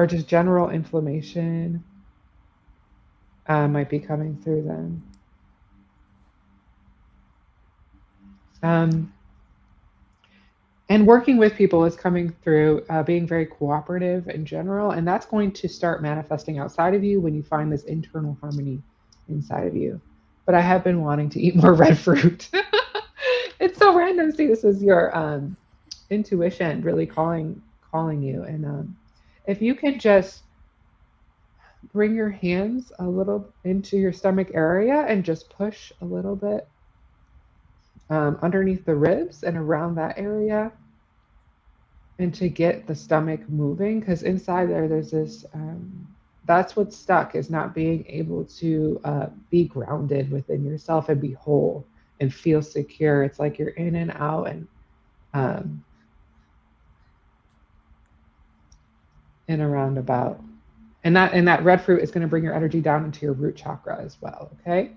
B: just general inflammation might be coming through then. Um, and working with people is coming through, being very cooperative in general, and that's going to start manifesting outside of you when you find this internal harmony inside of you. But I have been wanting to eat more red fruit. It's so random. See, this is your intuition really calling you, and if you can just bring your hands a little into your stomach area and just push a little bit underneath the ribs and around that area, and to get the stomach moving, because inside there's this that's what's stuck, is not being able to be grounded within yourself and be whole and feel secure. It's like you're in and out, um, in a roundabout. And that red fruit is going to bring your energy down into your root chakra as well. Okay.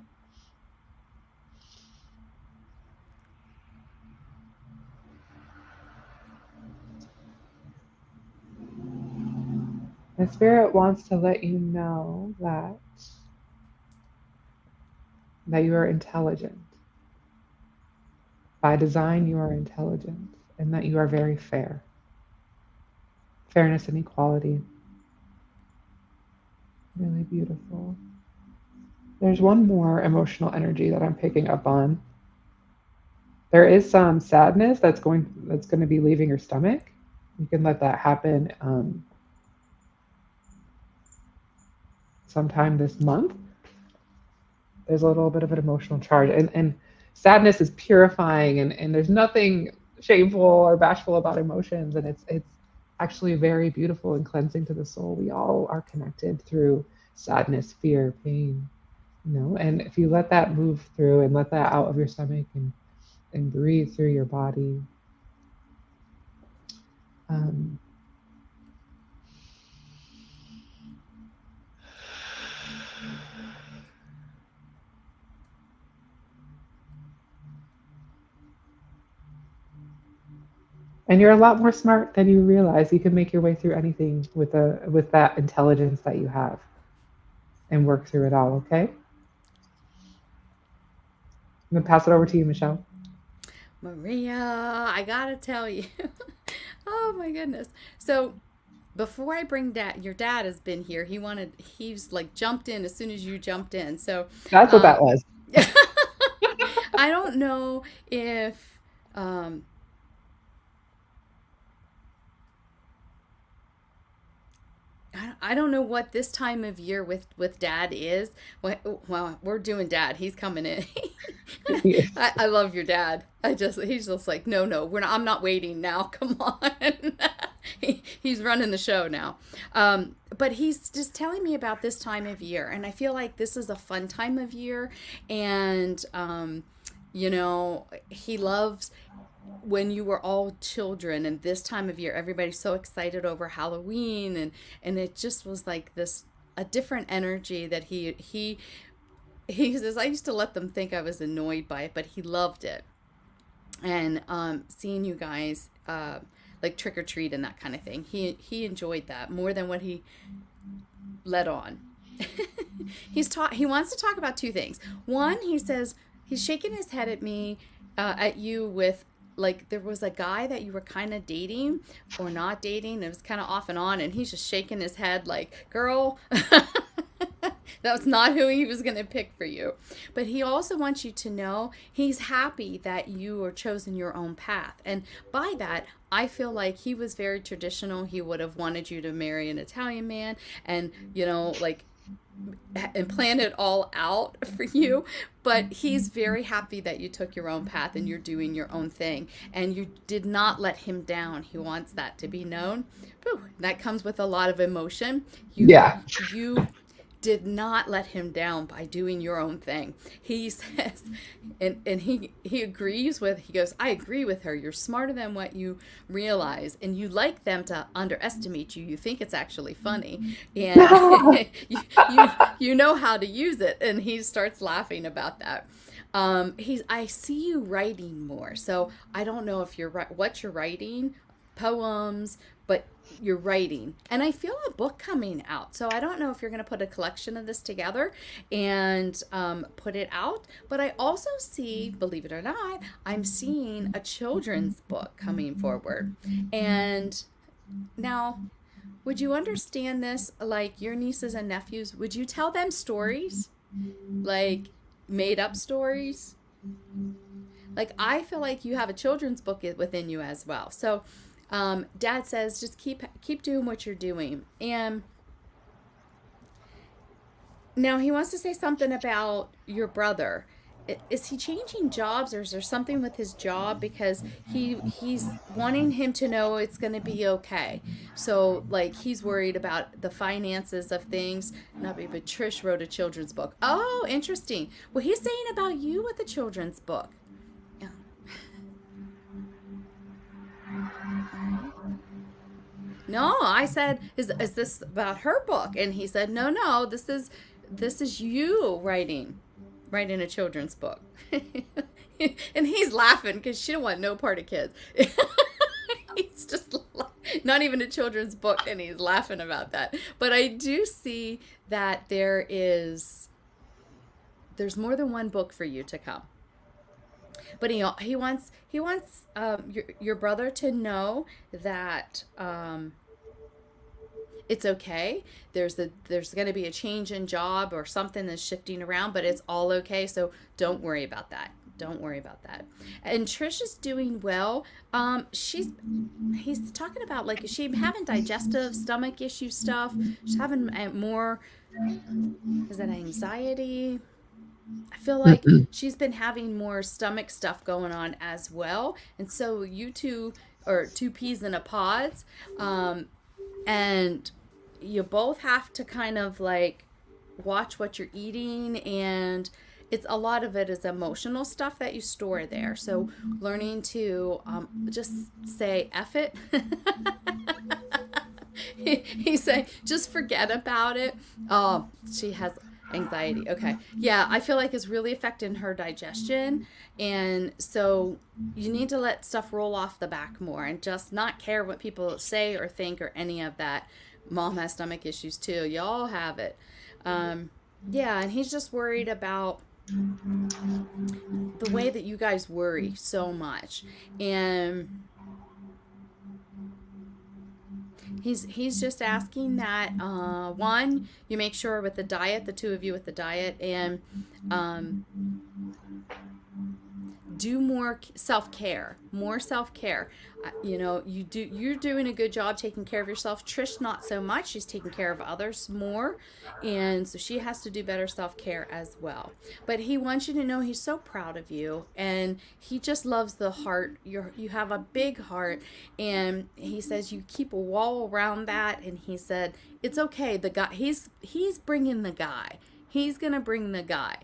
B: The spirit wants to let you know that you are intelligent. By design, you are intelligent, and that you are very fair. Fairness and equality. Really beautiful. There's one more emotional energy that I'm picking up on. There is some sadness that's going to be leaving your stomach. You can let that happen sometime this month. There's a little bit of an emotional charge, and sadness is purifying, and there's nothing shameful or bashful about emotions, and it's actually very beautiful and cleansing to the soul. We all are connected through sadness, fear, pain, and if you let that move through and let that out of your stomach and breathe through your body, um, and you're a lot more smart than you realize. You can make your way through anything with that intelligence that you have, and work through it all. Okay. I'm gonna pass it over to you, Michelle.
A: Maria, I gotta tell you. Oh my goodness. So before I bring dad, your dad has been here. He's like jumped in as soon as you jumped in. So
B: That's what
A: um,
B: that was.
A: I don't know if um, I don't know what this time of year with dad is. Well, we're doing dad. He's coming in.
B: Yes.
A: I love your dad. He's just like, no, we're not. I'm not waiting now. Come on. He's running the show now. But he's just telling me about this time of year, and I feel like this is a fun time of year, and he loves when you were all children, and this time of year everybody's so excited over Halloween, and it just was like this a different energy that he says I used to let them think I was annoyed by it, but he loved it. And seeing you guys like trick or treat and that kind of thing, he enjoyed that more than what he let on. He wants to talk about two things. One, he says he's shaking his head at me, at you, with like there was a guy that you were kind of dating or not dating. It was kind of off and on, and he's just shaking his head like, girl, that's not who he was going to pick for you. But he also wants you to know he's happy that you are chosen your own path. And by that, I feel like he was very traditional. He would have wanted you to marry an Italian man and, like, and plan it all out for you, but he's very happy that you took your own path and you're doing your own thing, and you did not let him down. He wants that to be known. Whew, that comes with a lot of emotion.
B: Yeah.
A: You did not let him down by doing your own thing. He says, and he agrees with, he goes, I agree with her. You're smarter than what you realize, and you like them to underestimate you. You think it's actually funny, and you know how to use it. And he starts laughing about that. I see you writing more. So I don't know if what you're writing, poems, but you're writing. And I feel a book coming out. So I don't know if you're going to put a collection of this together and put it out. But I also see, believe it or not, I'm seeing a children's book coming forward. And now, would you understand this? Like your nieces and nephews, would you tell them stories? Like made up stories? Like I feel like you have a children's book within you as well. So Dad says just keep doing what you're doing. And now he wants to say something about your brother. Is he changing jobs, or is there something with his job? Because he's wanting him to know it's going to be okay. So like he's worried about the finances of things. Not me, but Trish wrote a children's book. Oh, interesting. Well, he's saying about you with the children's book. Yeah. No, I said, is this about her book? And he said, no, this is you writing a children's book. And he's laughing because she don't want no part of kids. He's just not even a children's book, and he's laughing about that. But I do see that there's more than one book for you to come. But he wants your brother to know that it's okay. There's going to be a change in job or something that's shifting around, but it's all okay. So don't worry about that. Don't worry about that. And Trish is doing well. He's talking about like, is she having digestive stomach issue stuff? She's having more, is that anxiety? I feel like she's been having more stomach stuff going on as well. And so you two are two peas in a pod. And you both have to kind of like watch what you're eating, and a lot of it is emotional stuff that you store there. So learning to just say F it. He's saying just forget about it. Oh, she has anxiety. Okay. Yeah, I feel like it's really affecting her digestion. And so you need to let stuff roll off the back more and just not care what people say or think or any of that. Mom has stomach issues too. Y'all have it. Yeah, and he's just worried about the way that you guys worry so much. And he's just asking that one, you make sure with the diet, the two of you with the diet, and do more self-care. You're doing a good job taking care of yourself. Trish not so much. She's taking care of others more, and so she has to do better self-care as well. But he wants you to know he's so proud of you, and he just loves the heart. You have a big heart, and he says you keep a wall around that. And he said it's okay. The guy, he's bringing the guy. He's gonna bring the guy.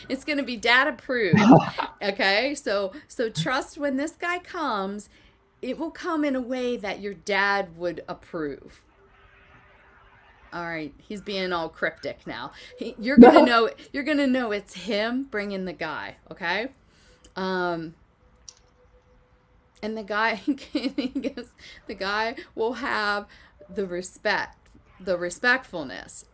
A: It's going to be dad approved. Okay. So trust when this guy comes, it will come in a way that your dad would approve. All right. He's being all cryptic now. You're going to know it's him bringing the guy. Okay. And the guy, the guy will have the respectfulness.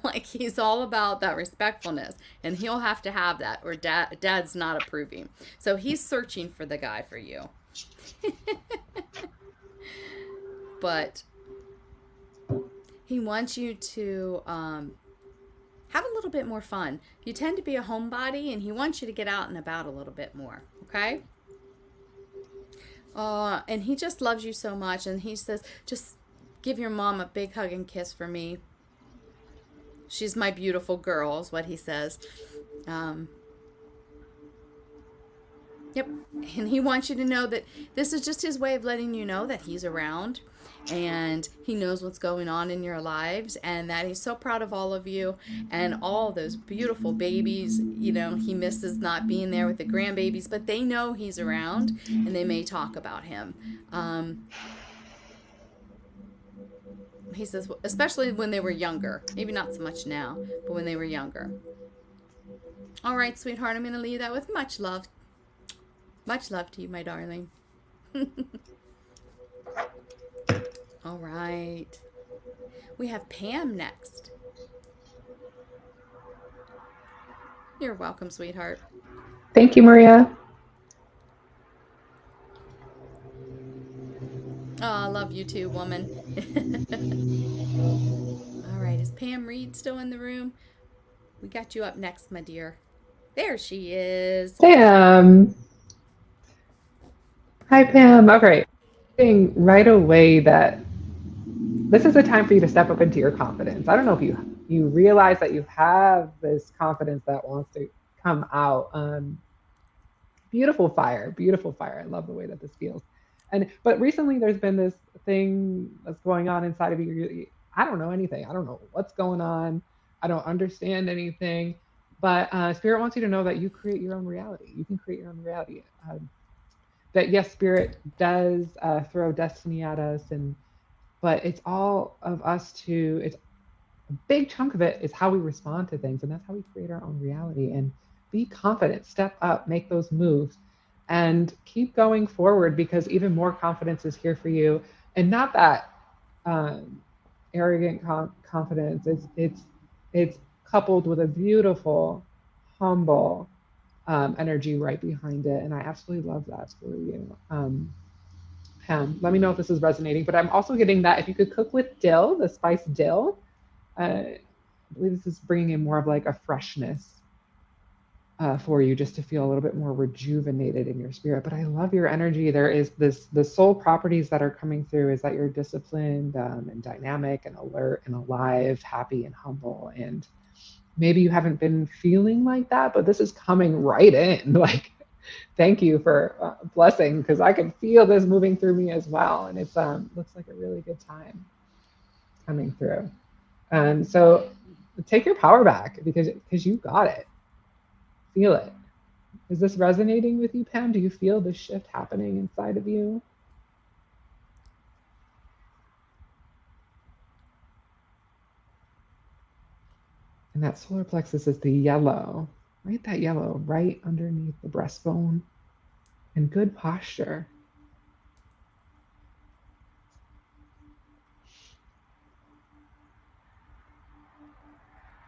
A: Like he's all about that respectfulness, and he'll have to have that, or dad's not approving. So he's searching for the guy for you. But he wants you to have a little bit more fun. You tend to be a homebody, and he wants you to get out and about a little bit more. Okay. And he just loves you so much, and he says just give your mom a big hug and kiss for me. She's my beautiful girl, is what he says. Yep. And he wants you to know that this is just his way of letting you know that he's around, and he knows what's going on in your lives, and that he's so proud of all of you and all those beautiful babies. He misses not being there with the grandbabies, but they know he's around, and they may talk about him. He says, especially when they were younger, maybe not so much now, but when they were younger. All right, sweetheart, I'm going to leave that with much love. Much love to you, my darling. All right. We have Pam next. You're welcome, sweetheart.
B: Thank you, Maria.
A: Oh, I love you too, woman. All right, is Pam Reed still in the room? We got you up next, my dear. There she is.
B: Pam. Hi, Pam. Okay. Saying right away that this is a time for you to step up into your confidence. I don't know if you realize that you have this confidence that wants to come out. Beautiful fire, beautiful fire. I love the way that this feels. But recently there's been this thing that's going on inside of you. I don't know anything. I don't know what's going on. I don't understand anything. But Spirit wants you to know that you create your own reality. You can create your own reality. That yes, Spirit does throw destiny at us, but it's all of us to. It's a big chunk of it is how we respond to things, and that's how we create our own reality. And be confident, step up, make those moves, and keep going forward, because even more confidence is here for you. And not that um, arrogant confidence. It's coupled with a beautiful, humble energy right behind it, and I absolutely love that for you. Let me know if this is resonating. But I'm also getting that if you could cook with dill, the spice dill, I believe this is bringing in more of like a freshness for you, just to feel a little bit more rejuvenated in your spirit. But I love your energy. There is the soul properties that are coming through is that you're disciplined and dynamic and alert and alive, happy and humble. And maybe you haven't been feeling like that, but this is coming right in. Like, thank you for blessing, because I can feel this moving through me as well. And it's looks like a really good time coming through. So take your power back, because you got it. Feel it. Is this resonating with you, Pam? Do you feel the shift happening inside of you? And that solar plexus is the yellow, right? That yellow right underneath the breastbone. And good posture.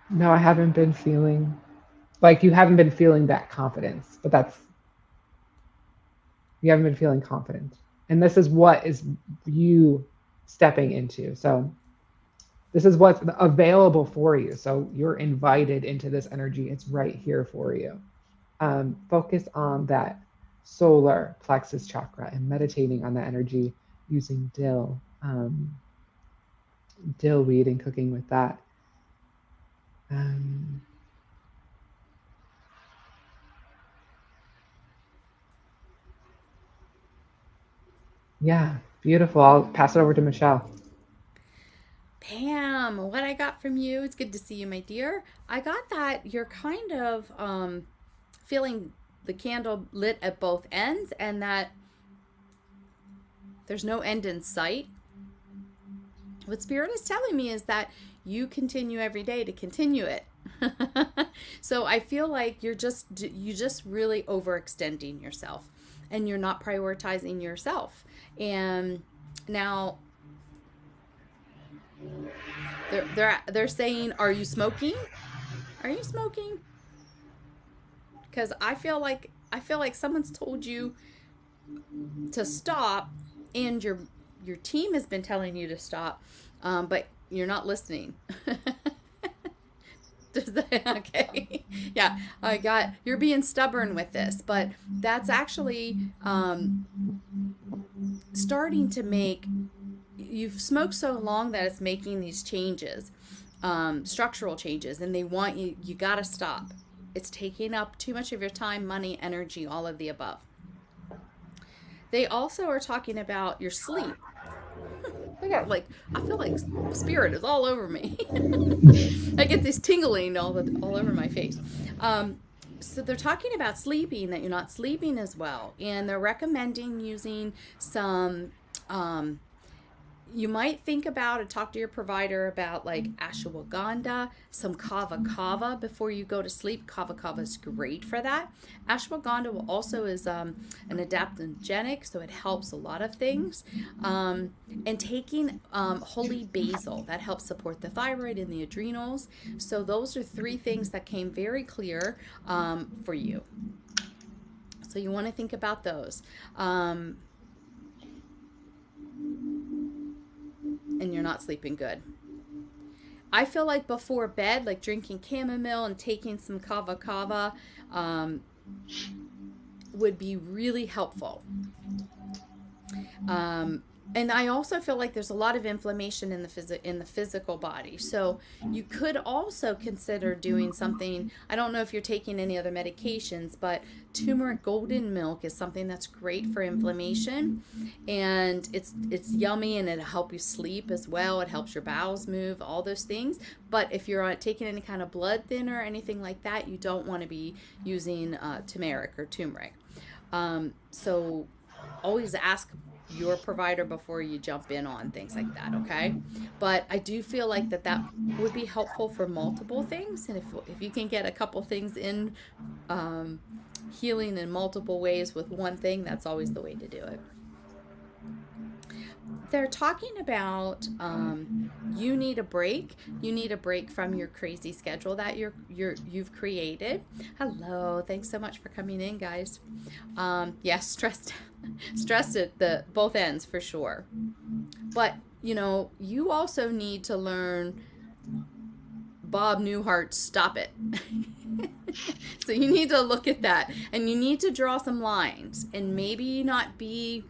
B: No, I haven't been feeling like you haven't been feeling that confidence, but you haven't been feeling confident. And this is what is you stepping into. So this is what's available for you. So you're invited into this energy. It's right here for you. Focus on that solar plexus chakra and meditating on that energy using dill weed and cooking with that. Yeah, beautiful. I'll pass it over to Michelle.
A: Pam, what I got from you, it's good to see you, my dear. I got that you're kind of feeling the candle lit at both ends, and that there's no end in sight. What Spirit is telling me is that you continue every day to continue it. So I feel like you just really overextending yourself, and you're not prioritizing yourself. And now they're saying, "Are you smoking? Are you smoking?" Because I feel like someone's told you to stop, and your team has been telling you to stop, but you're not listening. Okay. Yeah, I got, you're being stubborn with this, but that's actually starting to make, you've smoked so long that it's making these changes, structural changes, and they want you got to stop. It's taking up too much of your time, money, energy, all of the above. They also are talking about your sleep. I feel like Spirit is all over me. I get this tingling all over my face. So they're talking about sleeping, that you're not sleeping as well, and they're recommending using some You might think about and talk to your provider about like ashwagandha, some kava kava before you go to sleep. Kava kava is great for that. Ashwagandha also is an adaptogenic, so it helps a lot of things. And taking holy basil, that helps support the thyroid and the adrenals. So those are three things that came very clear for you. So you want to think about those. And you're not sleeping good. I feel like before bed, like drinking chamomile and taking some kava kava would be really helpful. And I also feel like there's a lot of inflammation in the physical body. So you could also consider doing something. I don't know if you're taking any other medications, but turmeric golden milk is something that's great for inflammation, and it's yummy, and it'll help you sleep as well. It helps your bowels move, all those things. But if you're taking any kind of blood thinner or anything like that, you don't want to be using turmeric or turmeric. So always ask your provider before you jump in on things like that, okay? But I do feel like that would be helpful for multiple things, and if you can get a couple things in healing in multiple ways with one thing, that's always the way to do it. They're talking about you need a break. You need a break from your crazy schedule that you've created. Hello, thanks so much for coming in, guys. Yeah, stressed at the both ends for sure. But you also need to learn Bob Newhart's "Stop It." So you need to look at that, and you need to draw some lines, and maybe not be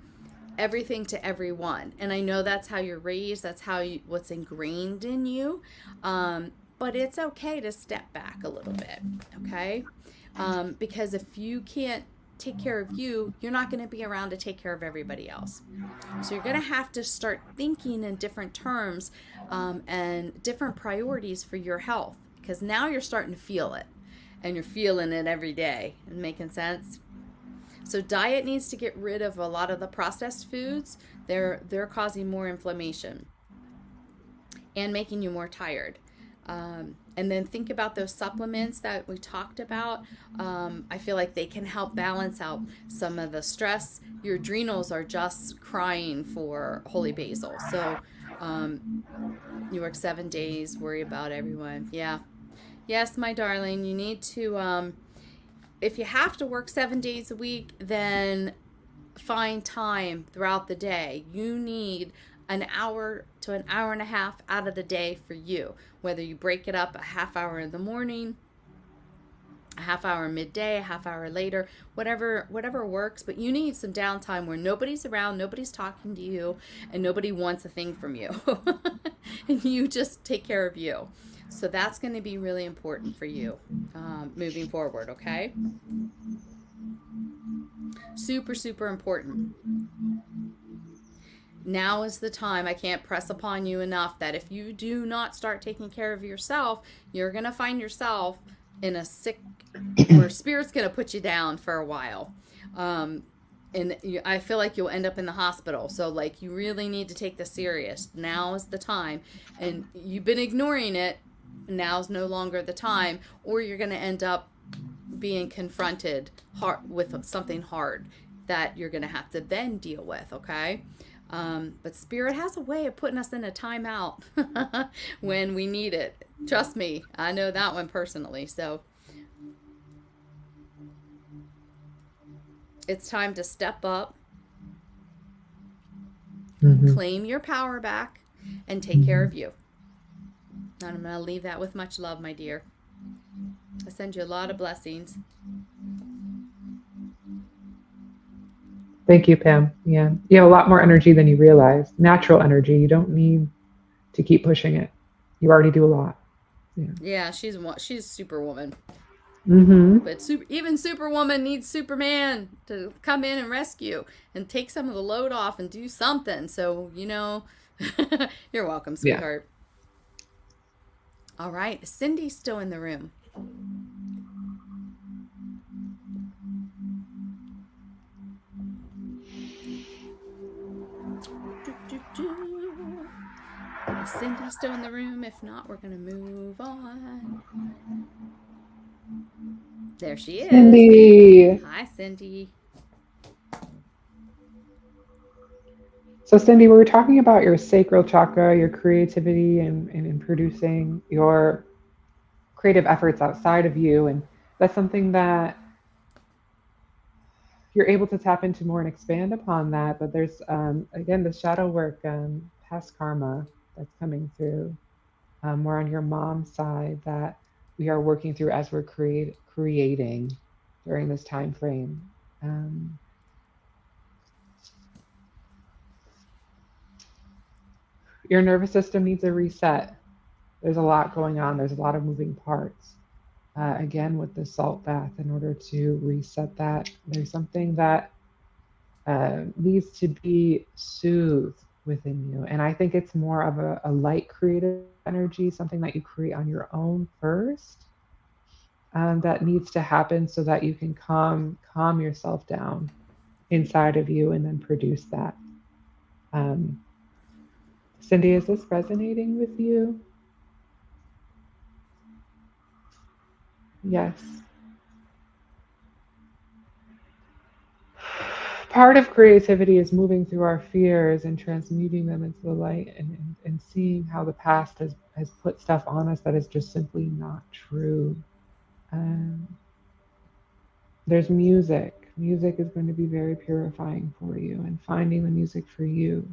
A: everything to everyone. And I know that's how you're raised, that's what's ingrained in you. But it's okay to step back a little bit, okay? Because if you can't take care of you, you're not going to be around to take care of everybody else. So you're going to have to start thinking in different terms and different priorities for your health, because now you're starting to feel it, and you're feeling it every day. Making sense? So diet needs to get rid of a lot of the processed foods. They're causing more inflammation and making you more tired. And then think about those supplements that we talked about. I feel like they can help balance out some of the stress. Your adrenals are just crying for holy basil. So you work 7 days, worry about everyone. Yeah. Yes, my darling, you need to... if you have to work 7 days a week, then find time throughout the day. You need an hour to an hour and a half out of the day for you. Whether you break it up a half hour in the morning, a half hour midday, a half hour later, whatever works. But you need some downtime where nobody's around, nobody's talking to you, and nobody wants a thing from you. And you just take care of you. So that's going to be really important for you moving forward, okay? Super, super important. Now is the time. I can't press upon you enough that if you do not start taking care of yourself, you're going to find yourself in a sick, where spirit's going to put you down for a while. And I feel like you'll end up in the hospital. So like, you really need to take this serious. Now is the time. And you've been ignoring it. Now's no longer the time, or you're going to end up being confronted with something hard that you're going to have to then deal with, okay? But Spirit has a way of putting us in a timeout when we need it. Trust me, I know that one personally. So it's time to step up, claim your power back, and take care of you. And I'm going to leave that with much love, my dear. I send you a lot of blessings.
B: Thank you, Pam. Yeah, you have a lot more energy than you realize. Natural energy. You don't need to keep pushing it. You already do a lot.
A: Yeah, she's Superwoman.
B: Mm-hmm.
A: But even Superwoman needs Superman to come in and rescue and take some of the load off and do something. So, you're welcome, sweetheart. Yeah. All right, Cindy's still in the room. Is Cindy still in the room? If not, we're going to move on. There she is.
B: Cindy.
A: Hi, Cindy.
B: So Cindy, we were talking about your sacral chakra, your creativity and in producing your creative efforts outside of you. And that's something that you're able to tap into more and expand upon that. But there's, again, the shadow work, past karma that's coming through, more on your mom's side that we are working through as we're creating during this time frame. Your nervous system needs a reset. There's a lot going on. There's a lot of moving parts. Again, with the salt bath, in order to reset that, there's something that needs to be soothed within you. And I think it's more of a light creative energy, something that you create on your own first, that needs to happen so that you can calm yourself down inside of you and then produce that. Um, Cindy, is this resonating with you? Yes. Part of creativity is moving through our fears and transmuting them into the light and seeing how the past has put stuff on us that is just simply not true. Um, there's music. Music is going to be very purifying for you, and finding the music for you.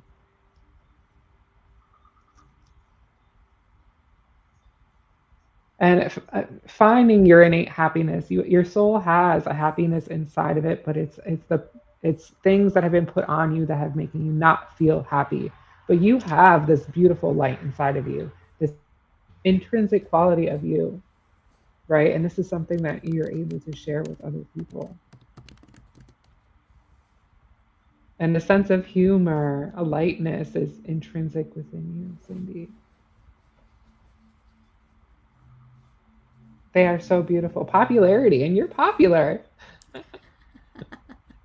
B: And finding your innate happiness. Your soul has a happiness inside of it, but it's things that have been put on you that have making you not feel happy. But you have this beautiful light inside of you, this intrinsic quality of you, right? And this is something that you're able to share with other people. And a sense of humor, a lightness is intrinsic within you, Cindy. They are so beautiful. Popularity, and you're popular.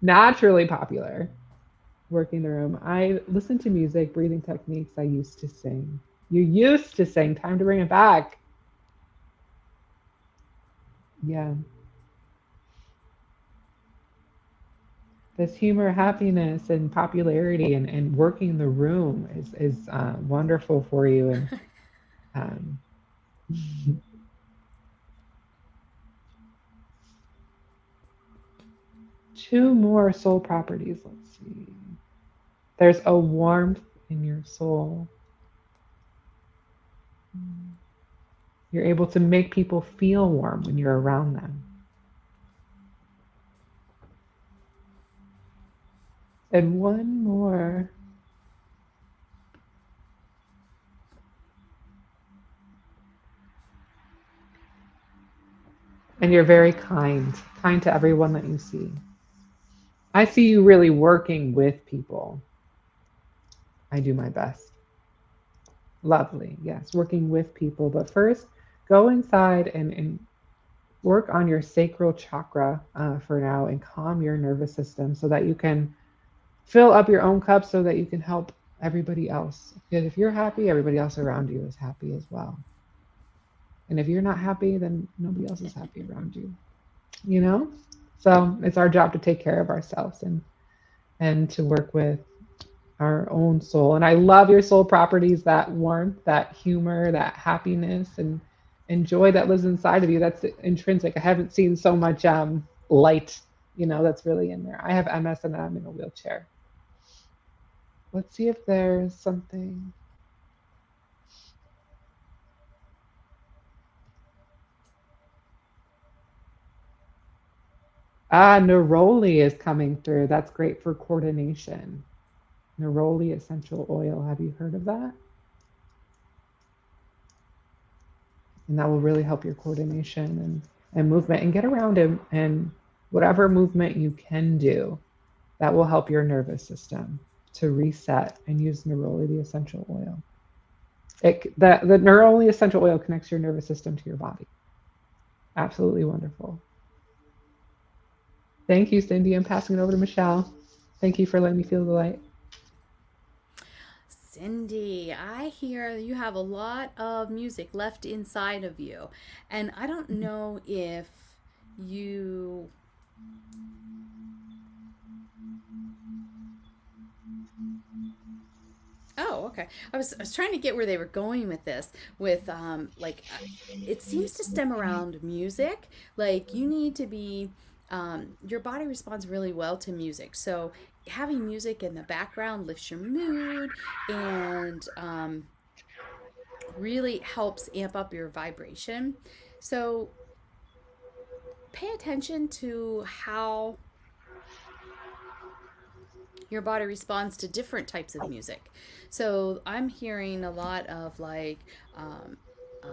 B: Naturally popular. Working the room. I listen to music, breathing techniques. I used to sing. You used to sing. Time to bring it back. Yeah. This humor, happiness, and popularity and working the room is wonderful for you. And um, two more soul properties. Let's see. There's a warmth in your soul. You're able to make people feel warm when you're around them. And one more. And you're very kind to everyone that you see. I see you really working with people. I do my best. Lovely. Yes, working with people. But first, go inside and work on your sacral chakra for now and calm your nervous system so that you can fill up your own cup so that you can help everybody else. Because if you're happy, everybody else around you is happy as well. And if you're not happy, then nobody else is happy around you. You know? So it's our job to take care of ourselves and to work with our own soul. And I love your soul properties, that warmth, that humor, that happiness and joy that lives inside of you. That's intrinsic. I haven't seen so much light, that's really in there. I have MS and I'm in a wheelchair. Let's see if there's something. Neroli is coming through. That's great for coordination. Neroli essential oil. Have you heard of that? And that will really help your coordination and movement and get around and whatever movement you can do, that will help your nervous system to reset, and use neroli, the essential oil. The neroli essential oil connects your nervous system to your body. Absolutely wonderful. Thank you, Cindy. I'm passing it over to Michelle. Thank you for letting me feel the light.
A: Cindy, I hear you have a lot of music left inside of you. And I don't know if you. Oh, okay. I was trying to get where they were going with this. With it seems to stem around music. Like you need to be, your body responds really well to music. So having music in the background lifts your mood and really helps amp up your vibration. So pay attention to how your body responds to different types of music. So I'm hearing a lot of like um, um,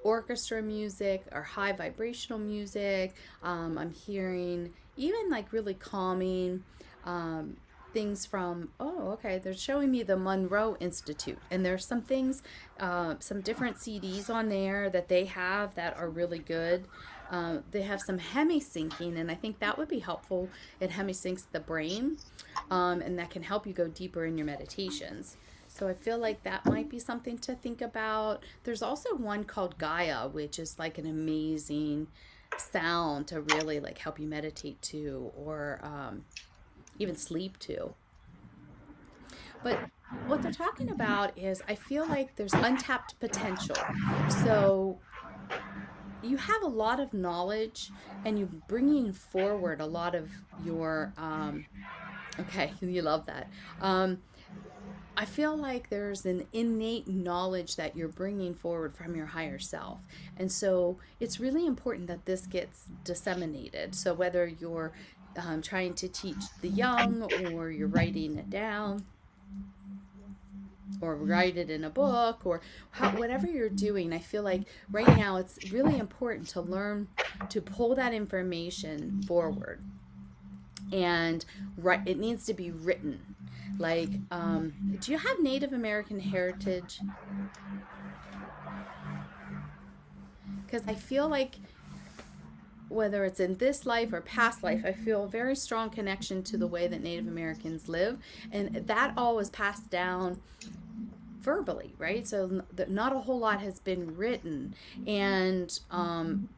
A: orchestra music or high vibrational music. I'm hearing even like really calming um, things from, oh, okay, they're showing me the Monroe Institute. And there's some things, some different CDs on there that they have that are really good. They have some hemi-syncing, and I think that would be helpful. It hemi-syncs the brain, and that can help you go deeper in your meditations. So I feel like that might be something to think about. There's also one called Gaia, which is like an amazing sound to really like help you meditate to, or even sleep to. But what they're talking about is I feel like there's untapped potential. So you have a lot of knowledge and you're bringing forward a lot of your, okay, you love that. I feel like there's an innate knowledge that you're bringing forward from your higher self. And so it's really important that this gets disseminated. So whether you're trying to teach the young or you're writing it down or write it in a book or whatever you're doing, I feel like right now it's really important to learn to pull that information forward. And it needs to be written. Like, do you have Native American heritage? Because I feel like whether it's in this life or past life, I feel a very strong connection to the way that Native Americans live. And that all was passed down verbally, right? So not a whole lot has been written. And,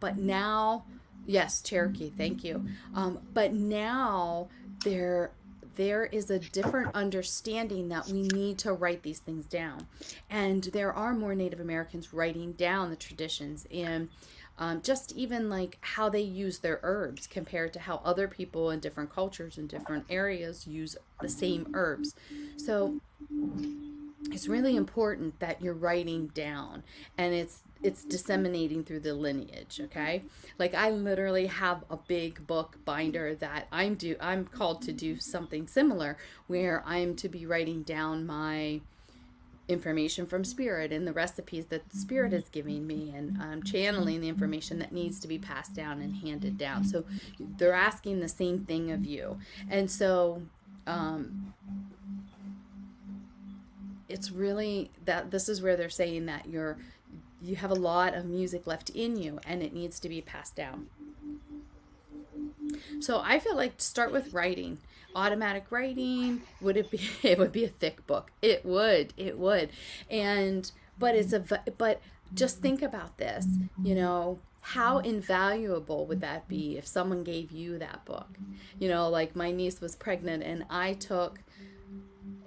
A: but now, yes, Cherokee, thank you. But now there is a different understanding that we need to write these things down. And there are more Native Americans writing down the traditions and just even like how they use their herbs compared to how other people in different cultures in different areas use the same herbs. So it's really important that you're writing down and it's disseminating through the lineage. Okay, like I literally have a big book binder that I'm called to do something similar where I'm to be writing down my information from spirit and the recipes that the spirit is giving me, and I'm channeling the information that needs to be passed down and handed down. So they're asking the same thing of you. And so it's really that this is where they're saying that you have a lot of music left in you and it needs to be passed down. So I feel like start with writing. Automatic writing, would it be it would be a thick book. It would. And but just think about this, how invaluable would that be if someone gave you that book? Like my niece was pregnant and I took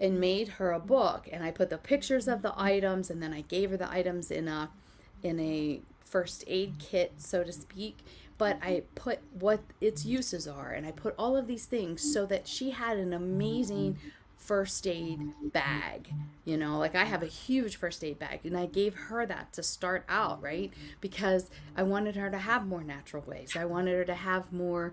A: and made her a book and I put the pictures of the items and then I gave her the items in a first aid kit, so to speak, but I put what its uses are and I put all of these things so that she had an amazing first aid bag. Like I have a huge first aid bag and I gave her that to start out, right? Because I wanted her to have more natural ways. I wanted her to have more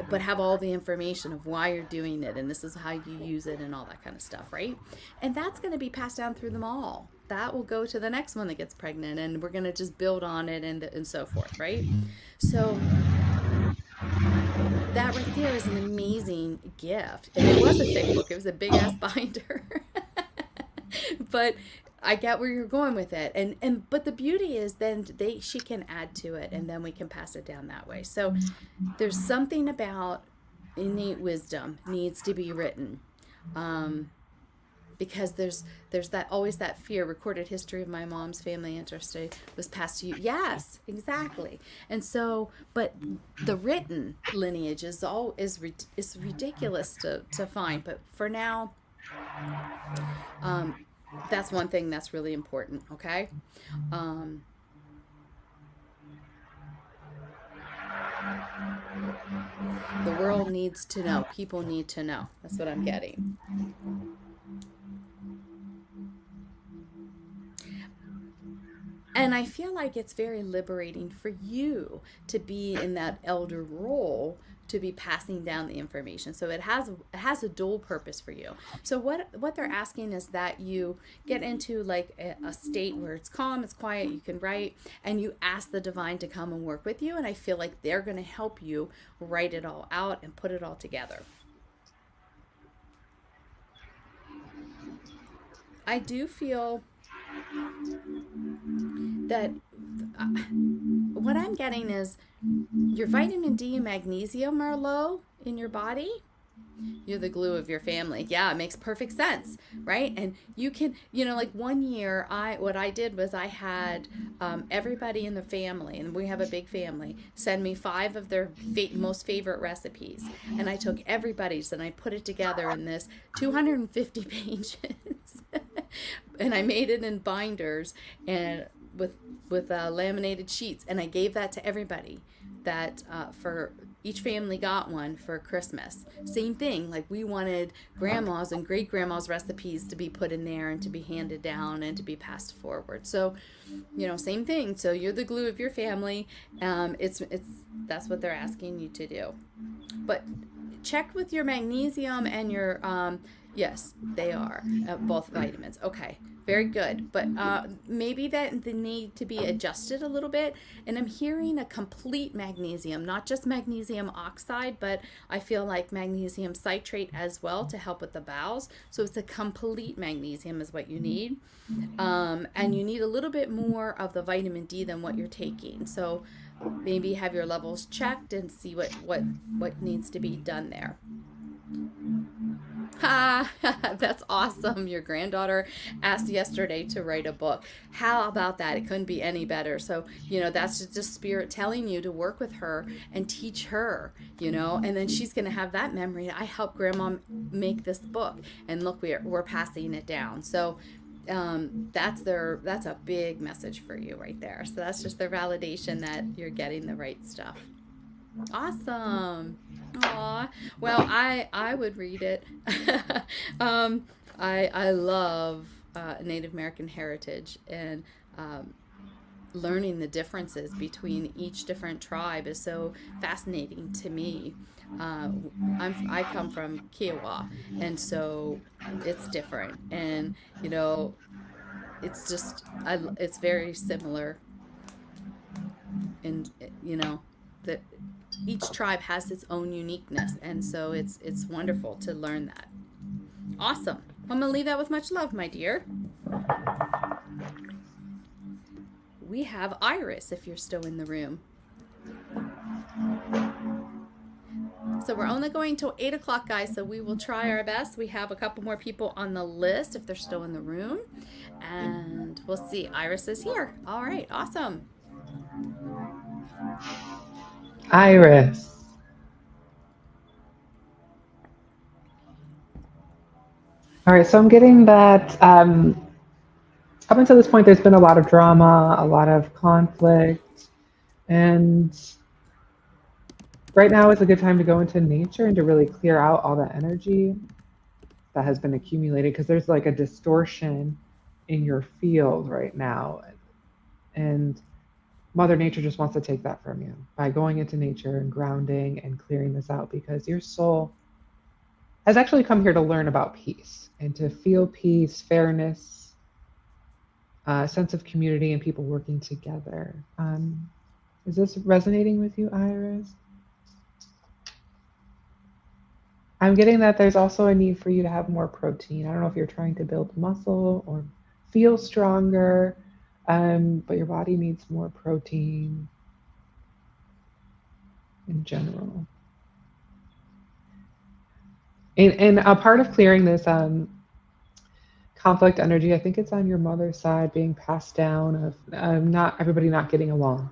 A: but have all the information of why you're doing it and this is how you use it and all that kind of stuff, right? And that's going to be passed down through them all. That will go to the next one that gets pregnant and we're going to just build on it and so forth, right? So that right there is an amazing gift. And it was a thick book. It was a big ass binder. But I get where you're going with it. But the beauty is then she can add to it and then we can pass it down that way. So there's something about innate wisdom needs to be written. Because there's that always that fear. Recorded history of my mom's family ancestry was passed to you. Yes, exactly. And so, but the written lineage is ridiculous to find. But for now, um, that's one thing that's really important. Okay. Um, the world needs to know. People need to know. That's what I'm getting. And I feel like it's very liberating for you to be in that elder role, to be passing down the information. So it has a dual purpose for you. So what they're asking is that you get into like a state where it's calm, it's quiet, you can write, and you ask the divine to come and work with you. And I feel like they're going to help you write it all out and put it all together. I do feel that uh, what I'm getting is your vitamin D and magnesium are low in your body. You're the glue of your family. Yeah, it makes perfect sense, right? And you can, like one year, what I did was I had everybody in the family, and we have a big family, send me 5 of their most favorite recipes, and I took everybody's and I put it together in this 250 pages, and I made it in binders and with laminated sheets, and I gave that to everybody. That for each family got one for Christmas. Same thing, like we wanted grandma's and great grandma's recipes to be put in there and to be handed down and to be passed forward. So, same thing. So you're the glue of your family. It's that's what they're asking you to do. But check with your magnesium and your yes, they are both vitamins. Okay, very good. But maybe that they need to be adjusted a little bit. And I'm hearing a complete magnesium, not just magnesium oxide, but I feel like magnesium citrate as well to help with the bowels. So it's a complete magnesium is what you need. And you need a little bit more of the vitamin D than what you're taking. So maybe have your levels checked and see what needs to be done there. Ha! That's awesome. Your granddaughter asked yesterday to write a book. How about that? It couldn't be any better. So, that's just spirit telling you to work with her and teach her, and then she's going to have that memory. I helped grandma make this book, and look, we're passing it down. So, that's a big message for you right there. So that's just their validation that you're getting the right stuff. Awesome. Aw. Well, I would read it. I love Native American heritage, and um, learning the differences between each different tribe is so fascinating to me. I come from Kiowa, and so it's different, and you know it's just it's very similar, and that each tribe has its own uniqueness, and so it's wonderful to learn that. Awesome. I'm gonna leave that with much love, my dear. We have Iris if you're still in the room. So we're only going till 8 o'clock, guys, so we will try our best. We have a couple more people on the list if they're still in the room, and we'll see. Iris is here. All right, awesome.
B: Iris. All right, so I'm getting that up until this point, there's been a lot of drama, a lot of conflict, and right now is a good time to go into nature and to really clear out all the energy that has been accumulated, because there's like a distortion in your field right now. And Mother Nature just wants to take that from you by going into nature and grounding and clearing this out, because your soul has actually come here to learn about peace and to feel peace, fairness, a sense of community, and people working together. Is this resonating with you, Iris? I'm getting that there's also a need for you to have more protein. I don't know if you're trying to build muscle or feel stronger, but your body needs more protein in general. And a part of clearing this conflict energy, I think it's on your mother's side being passed down of not everybody not getting along.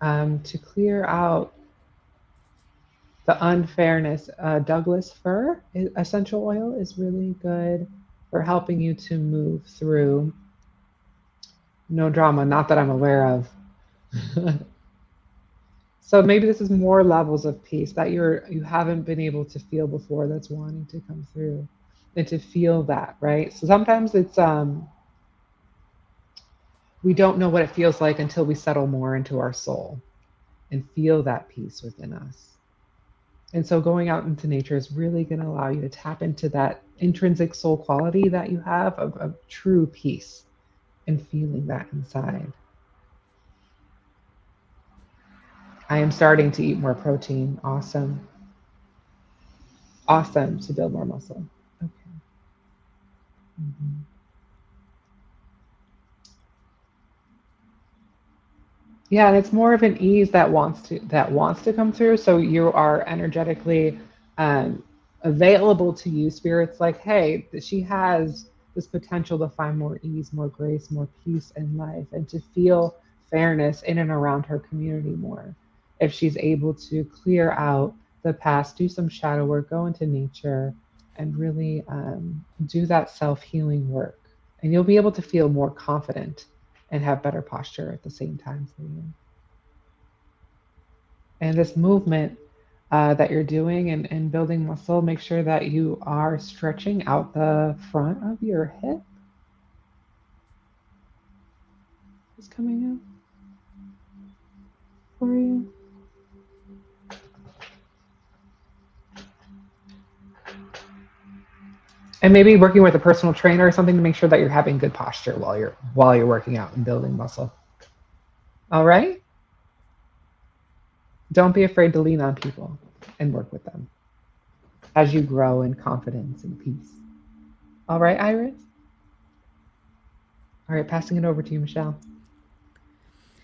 B: To clear out the unfairness, Douglas fir essential oil is really good for helping you to move through no drama, not that I'm aware of. So maybe this is more levels of peace that you haven't been able to feel before that's wanting to come through and to feel that, right? So sometimes it's we don't know what it feels like until we settle more into our soul and feel that peace within us. And so going out into nature is really going to allow you to tap into that intrinsic soul quality that you have of true peace and feeling that inside. I am starting to eat more protein. Awesome. Awesome to build more muscle. Okay. Mhm. Yeah, and it's more of an ease that wants to come through. So you are energetically um, available to you. Spirit's like, hey, she has this potential to find more ease, more grace, more peace in life, and to feel fairness in and around her community more. If she's able to clear out the past, do some shadow work, go into nature, and really do that self healing work, and you'll be able to feel more confident and have better posture at the same time for you. And this movement that you're doing and building muscle, make sure that you are stretching out the front of your hip. Is coming up for you. And maybe working with a personal trainer or something to make sure that you're having good posture while you're working out and building muscle. All right? Don't be afraid to lean on people and work with them as you grow in confidence and peace. All right, Iris? All right, passing it over to you, Michelle.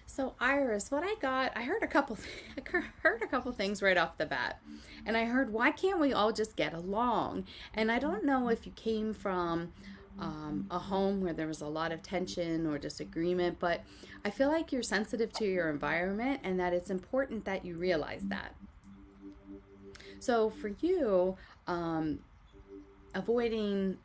A: So Iris, what I got, I heard a couple, I heard a couple things right off the bat, and I heard, why can't we all just get along? And I don't know if you came from a home where there was a lot of tension or disagreement, but I feel like you're sensitive to your environment, and that it's important that you realize that. So for you, avoiding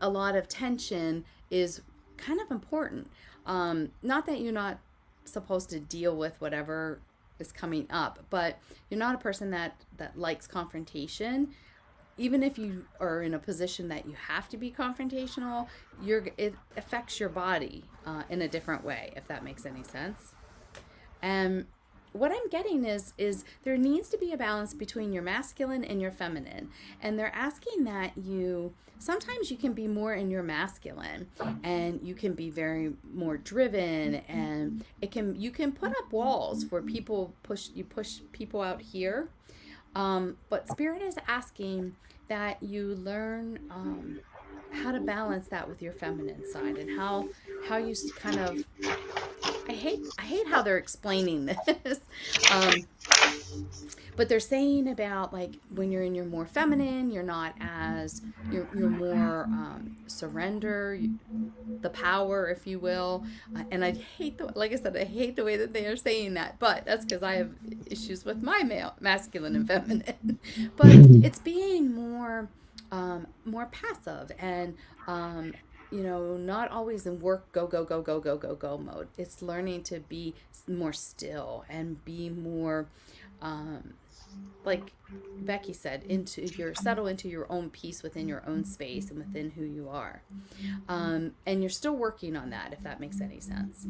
A: a lot of tension is kind of important. Not that you're not supposed to deal with whatever is coming up, but you're not a person that likes confrontation. Even if you are in a position that you have to be confrontational, it affects your body in a different way, if that makes any sense. And what I'm getting is there needs to be a balance between your masculine and your feminine. And they're asking that you sometimes you can be more in your masculine and you can be very more driven, and it can you can put up walls where push people out here. But spirit is asking that you learn how to balance that with your feminine side, and how you kind of I hate how they're explaining this. um, but they're saying about, like, when you're in your more feminine, you're not as you're more surrender the power, if you will. And I hate the like I said, I hate the way that they are saying that, but that's because I have issues with my masculine and feminine. But it's being more passive, and not always in work, go go go go go go go mode. It's learning to be more still and be more um, like Becky said, settle into your own peace within your own space and within who you are. And you're still working on that, if that makes any sense.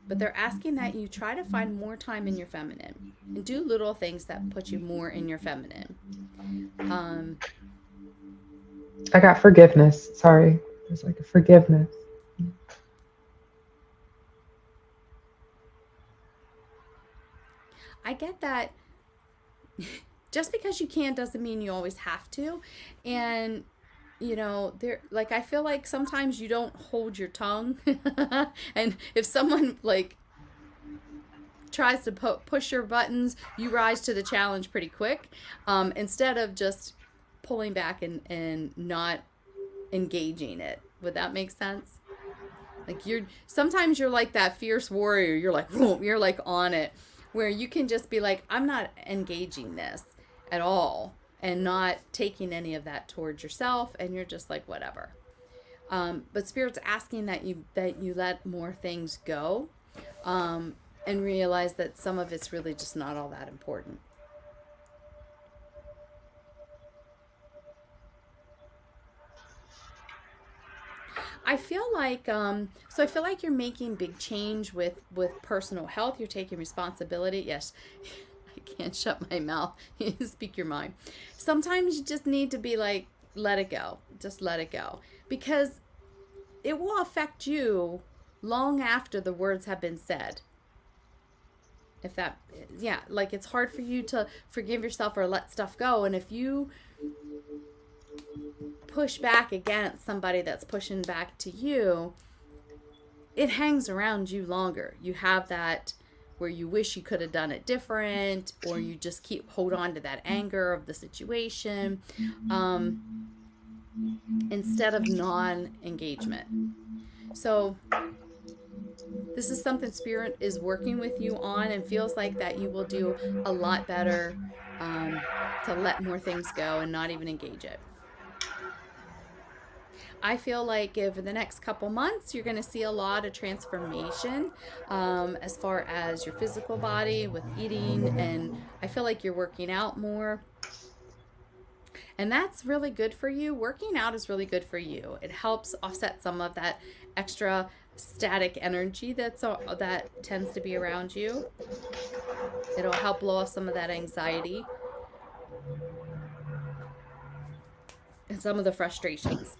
A: But they're asking that you try to find more time in your feminine and do little things that put you more in your feminine. Um,
B: I got forgiveness. Sorry. There's like a forgiveness.
A: I get that. Just because you can doesn't mean you always have to. And there, like, I feel like sometimes you don't hold your tongue. And if someone, like, tries to push your buttons, you rise to the challenge pretty quick, instead of just pulling back and not engaging it. Would that make sense? Like sometimes you're like that fierce warrior. You're like, whoa, you're like on it, where you can just be like, I'm not engaging this at all, and not taking any of that towards yourself, and you're just like whatever. But Spirit's asking that you let more things go, and realize that some of it's really just not all that important. I feel like I feel like you're making big change with personal health. You're taking responsibility. Yes, I can't shut my mouth. Speak your mind. Sometimes you just need to be like, let it go. Just let it go, because it will affect you long after the words have been said. If that, yeah, like it's hard for you to forgive yourself or let stuff go, and if you push back against somebody that's pushing back to you, it hangs around you longer. You have that where you wish you could have done it different, or you just hold on to that anger of the situation, instead of non-engagement. So this is something Spirit is working with you on, and feels like that you will do a lot better, to let more things go and not even engage it. I feel like over the next couple months, you're going to see a lot of transformation, as far as your physical body with eating. And I feel like you're working out more. And that's really good for you. Working out is really good for you. It helps offset some of that extra static energy that tends to be around you. It'll help blow off some of that anxiety and some of the frustrations.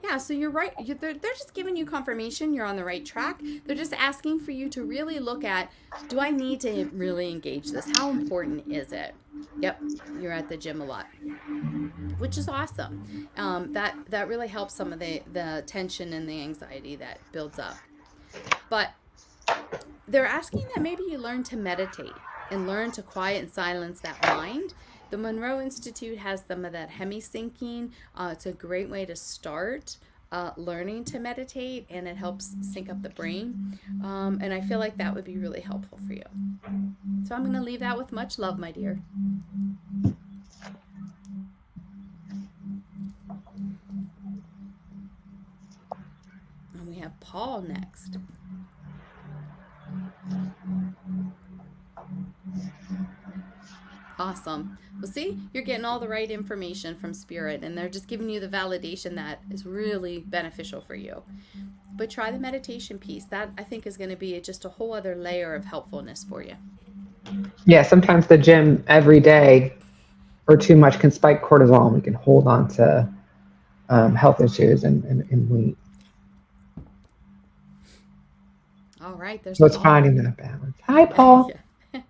A: Yeah, so you're right. They're just giving you confirmation you're on the right track. They're just asking for you to really look at, do I need to really engage this? How important is it? Yep, you're at the gym a lot, which is awesome. That really helps some of the tension and the anxiety that builds up. But they're asking that maybe you learn to meditate and learn to quiet and silence that mind. The Monroe Institute has some of that hemi-syncing. It's a great way to start learning to meditate, and it helps sync up the brain. And I feel like that would be really helpful for you. So I'm going to leave that with much love, my dear. And we have Paul next. Awesome. Well, see, you're getting all the right information from Spirit, and they're just giving you the validation that is really beneficial for you. But try the meditation piece. That, I think, is going to be just a whole other layer of helpfulness for you.
B: Yeah, sometimes the gym every day or too much can spike cortisol, and we can hold on to health issues and weight.
A: All right, there's
B: So it's
A: Paul.
B: finding that balance. Hi, Paul.
A: Yeah.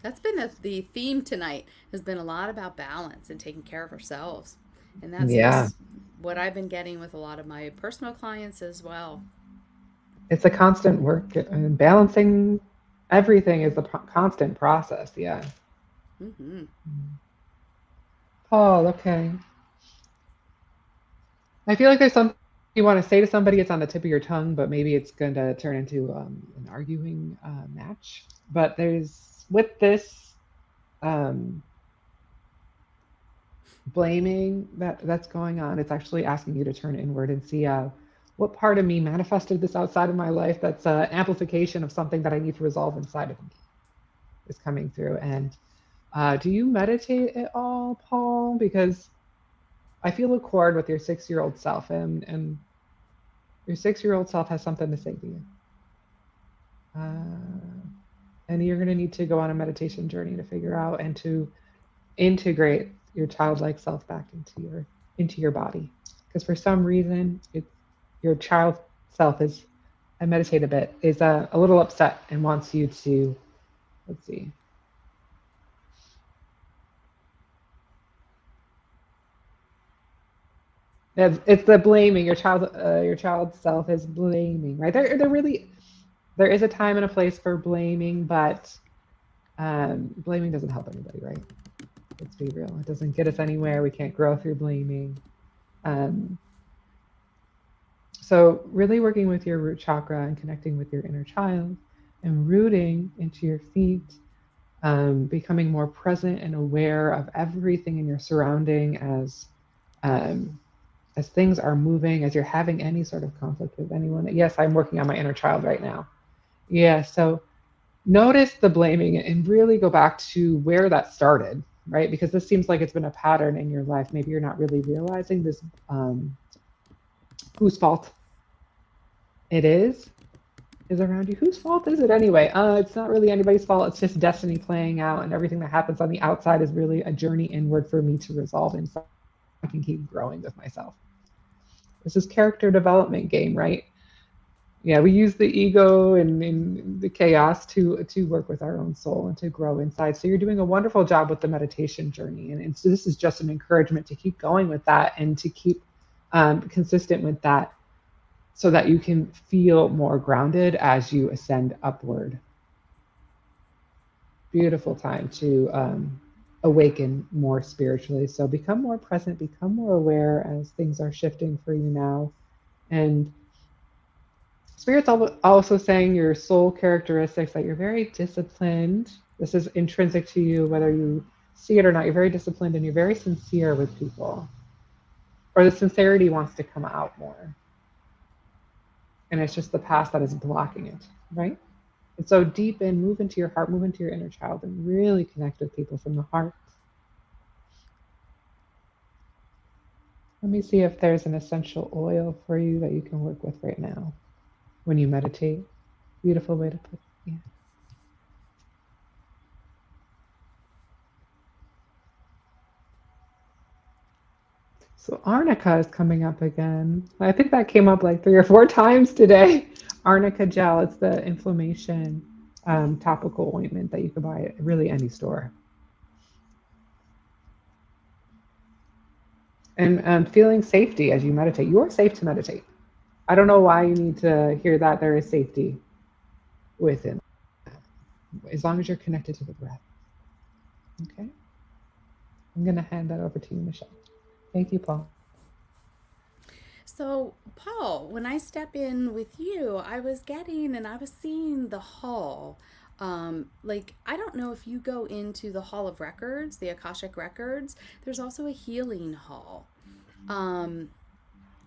A: That's been the theme tonight, has been a lot about balance and taking care of ourselves. And that's what I've been getting with a lot of my personal clients as well.
B: It's a constant work. Balancing everything is a constant process. Yeah.
A: Mm-hmm.
B: Paul, okay. I feel like there's something you want to say to somebody. It's on the tip of your tongue, but maybe it's going to turn into an arguing match. But with this blaming that's going on, it's actually asking you to turn inward and see what part of me manifested this outside of my life that's an amplification of something that I need to resolve inside of me is coming through. And do you meditate at all, Paul? Because I feel a chord with your 6-year-old self, and your 6-year-old self has something to say to you. And you're going to need to go on a meditation journey to figure out and to integrate your childlike self back into your body. Because for some reason, your child self is, I meditate a bit, is a little upset and wants you to, let's see. It's the blaming. Your child's self is blaming, right? There really, there is a time and a place for blaming, but blaming doesn't help anybody, right? Let's be real. It doesn't get us anywhere. We can't grow through blaming. Um, so really working with your root chakra and connecting with your inner child and rooting into your feet, becoming more present and aware of everything in your surrounding um, as things are moving, as you're having any sort of conflict with anyone. Yes, I'm working on my inner child right now. Yeah, so notice the blaming and really go back to where that started, right? Because this seems like it's been a pattern in your life. Maybe you're not really realizing this, whose fault it is around you. Whose fault is it anyway? It's not really anybody's fault. It's just destiny playing out, and everything that happens on the outside is really a journey inward for me to resolve inside. I can keep growing with myself. This is character development game, right? Yeah, we use the ego and the chaos to work with our own soul and to grow inside. So you're doing a wonderful job with the meditation journey, and so this is just an encouragement to keep going with that and to keep consistent with that, so that you can feel more grounded as you ascend upward. Beautiful time to awaken more spiritually. So become more present, become more aware as things are shifting for you now. And Spirit's also saying your soul characteristics, that you're very disciplined. This is intrinsic to you, whether you see it or not. You're very disciplined and you're very sincere with people, or the sincerity wants to come out more. And it's just the past that is blocking it, right? And so deepen, move into your heart, move into your inner child, and really connect with people from the heart. Let me see if there's an essential oil for you that you can work with right now when you meditate. Beautiful way to put it. Yeah. So arnica is coming up again. I think that came up like 3 or 4 times today. Arnica gel, it's the inflammation topical ointment that you can buy at really any store. And feeling safety as you meditate. You are safe to meditate. I don't know why you need to hear that there is safety within, as long as you're connected to the breath. Okay? I'm going to hand that over to you, Michelle. Thank you, Paul.
A: So, Paul, when I step in with you, I was seeing the hall. Like, I don't know if you go into the Hall of Records, the Akashic Records, there's also a healing hall. Um,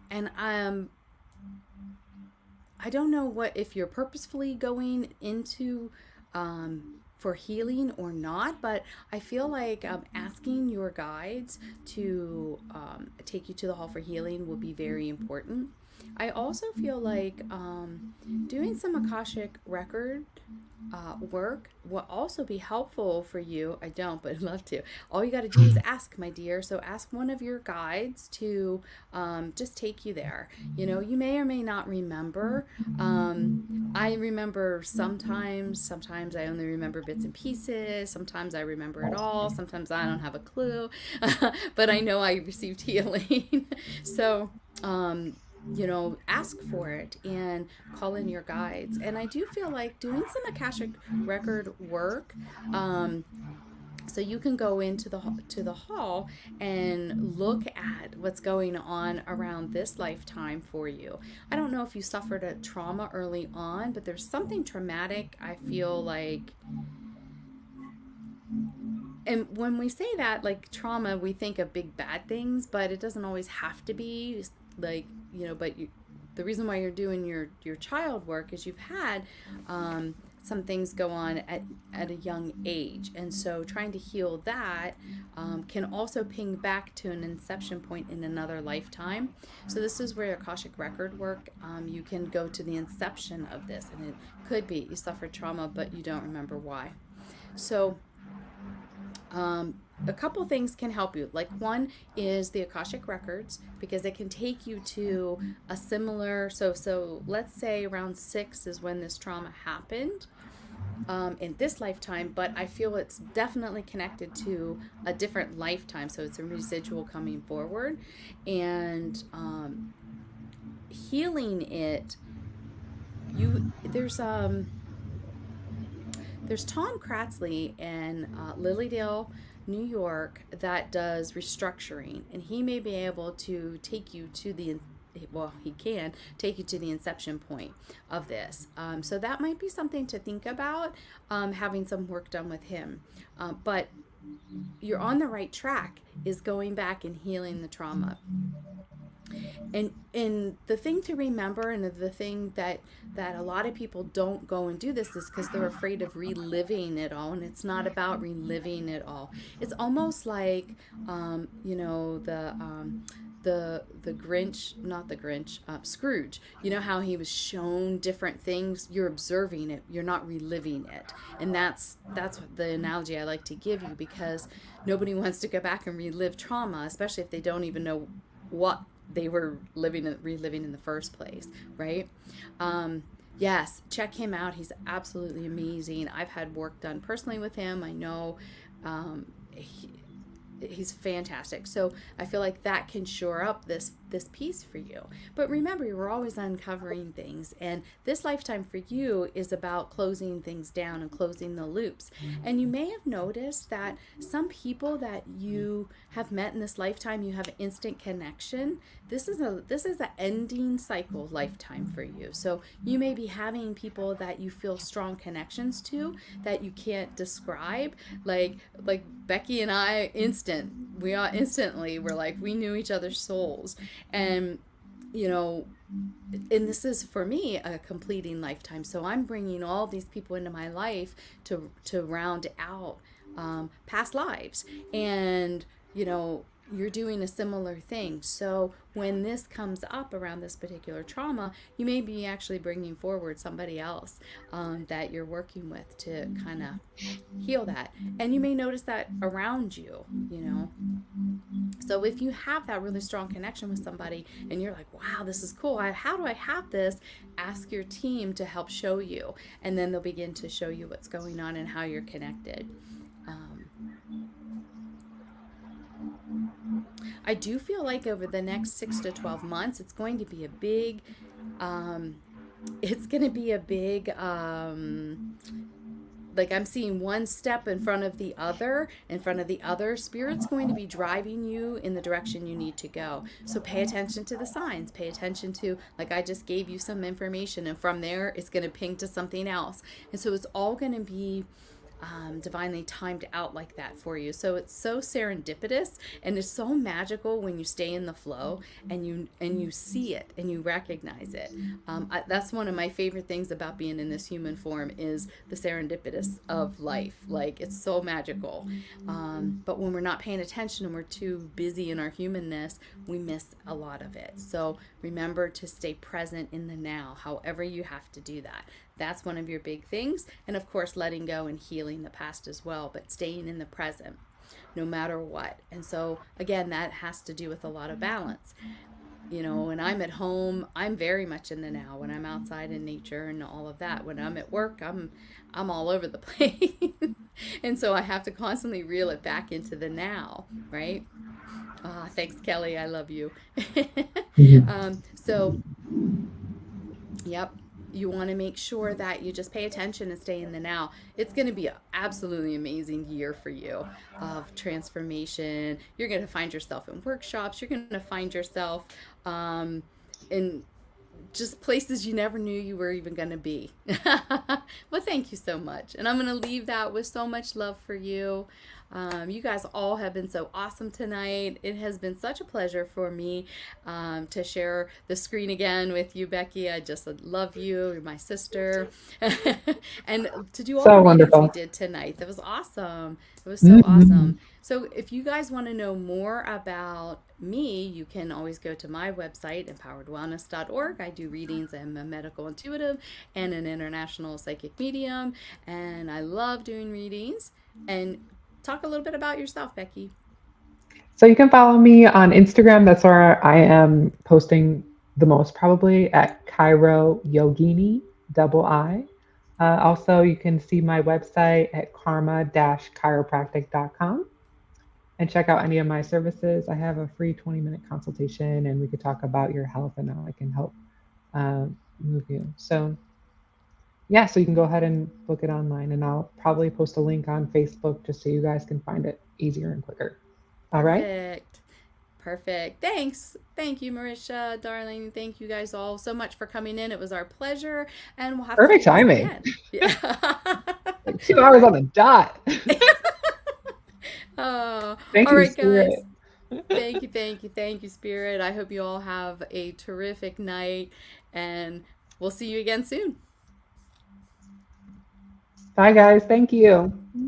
A: and I don't know what if you're purposefully going into for healing or not, but I feel like asking your guides to take you to the hall for healing will be very important. I also feel like doing some Akashic record work will also be helpful for you. I don't, but I'd love to. All you got to do is ask, my dear. So ask one of your guides to just take you there. You know, you may or may not remember. I remember sometimes I only remember bits and pieces. Sometimes I remember it all. Sometimes I don't have a clue. But I know I received healing. So, you know, ask for it and call in your guides. And I do feel like doing some Akashic record work, so you can go into the hall and look at what's going on around this lifetime for you. I don't know if you suffered a trauma early on, but there's something traumatic. I feel like, and when we say that, like trauma, we think of big bad things, but it doesn't always have to be like, you know, but the reason why you're doing your child work is you've had some things go on at a young age, and so trying to heal that can also ping back to an inception point in another lifetime. So this is where Akashic record work, you can go to the inception of this, and it could be you suffered trauma but you don't remember why. So a couple things can help you. Like, one is the Akashic records, because it can take you to a similar, so let's say around 6 is when this trauma happened. in this lifetime, but I feel it's definitely connected to a different lifetime. So it's a residual coming forward, and healing it. You there's Tom Kratzley in Lilydale, New York, that does restructuring, and he may be able to take you to the he can take you to the inception point of this. So that might be something to think about, having some work done with him. But you're on the right track, is going back and healing the trauma. And the thing to remember, and the thing that a lot of people don't go and do this, is because they're afraid of reliving it all. And it's not about reliving it all. It's almost like the Grinch, not the Grinch, Scrooge. You know how he was shown different things? You're observing it. You're not reliving it. And that's what the analogy I like to give you, because nobody wants to go back and relive trauma, especially if they don't even know what they were reliving in the first place, right? Yes, check him out. He's absolutely amazing. I've had work done personally with him. I know he's fantastic. So I feel like that can shore up this piece for you. But remember, you're always uncovering things, and this lifetime for you is about closing things down and closing the loops. And you may have noticed that some people that you have met in this lifetime, you have an instant connection. This is the ending cycle lifetime for you. So you may be having people that you feel strong connections to that you can't describe, like Becky and I. We're like, we knew each other's souls. And and this is for me a completing lifetime. So I'm bringing all these people into my life to round out past lives. And you're doing a similar thing. So when this comes up around this particular trauma, you may be actually bringing forward somebody else that you're working with to kind of heal that. And you may notice that around you. So if you have that really strong connection with somebody and you're like, wow, this is cool, how do I have this? Ask your team to help show you, and then they'll begin to show you what's going on and how you're connected. I do feel like over the next 6 to 12 months, it's going to be a big, like I'm seeing one step in front of the other. Spirit's going to be driving you in the direction you need to go. So pay attention to the signs. Pay attention to, like I just gave you some information, and from there, it's going to ping to something else. And so it's all going to be divinely timed out like that for you. So it's so serendipitous, and it's so magical when you stay in the flow and you see it and you recognize it. That's one of my favorite things about being in this human form, is the serendipitous of life. Like, it's so magical. But when we're not paying attention and we're too busy in our humanness, we miss a lot of it. So remember to stay present in the now, however you have to do that. That's one of your big things. And of course, letting go and healing the past as well, but staying in the present no matter what. And so again, that has to do with a lot of balance. When I'm at home, I'm very much in the now. When I'm outside in nature and all of that, when I'm at work, I'm all over the place. And so I have to constantly reel it back into the now, right? Thanks, Kelly. I love you. Yep. You want to make sure that you just pay attention and stay in the now. It's going to be an absolutely amazing year for you of transformation. You're going to find yourself in workshops. You're going to find yourself in just places you never knew you were even going to be. Well, thank you so much. And I'm going to leave that with so much love for you. You guys all have been so awesome tonight. It has been such a pleasure for me to share the screen again with you, Becky. I just love you. You're my sister. And to do all the readings we did tonight. That was awesome. It was so awesome. So if you guys want to know more about me, you can always go to my website, empoweredwellness.org. I do readings. I'm a medical intuitive and an international psychic medium. And I love doing readings. And talk a little bit about yourself, Becky.
B: So you can follow me on Instagram. That's where I am posting the most, probably, at Cairo Yogini, double I. Also, you can see my website at karma-chiropractic.com and check out any of my services. I have a free 20-minute consultation, and we could talk about your health and how I can help move you. So, yeah, so you can go ahead and book it online, and I'll probably post a link on Facebook just so you guys can find it easier and quicker. All right?
A: Perfect. Perfect. Thanks. Thank you, Marisha, darling. Thank you guys all so much for coming in. It was our pleasure, and we'll have to
B: Perfect
A: do this
B: timing.
A: again. Yeah.
B: Like 2 hours on
A: Right?
B: the dot. Thank
A: All
B: you,
A: right, guys.
B: Spirit.
A: Thank you, Spirit. I hope you all have a terrific night, and we'll see you again soon.
B: Bye, guys. Thank you.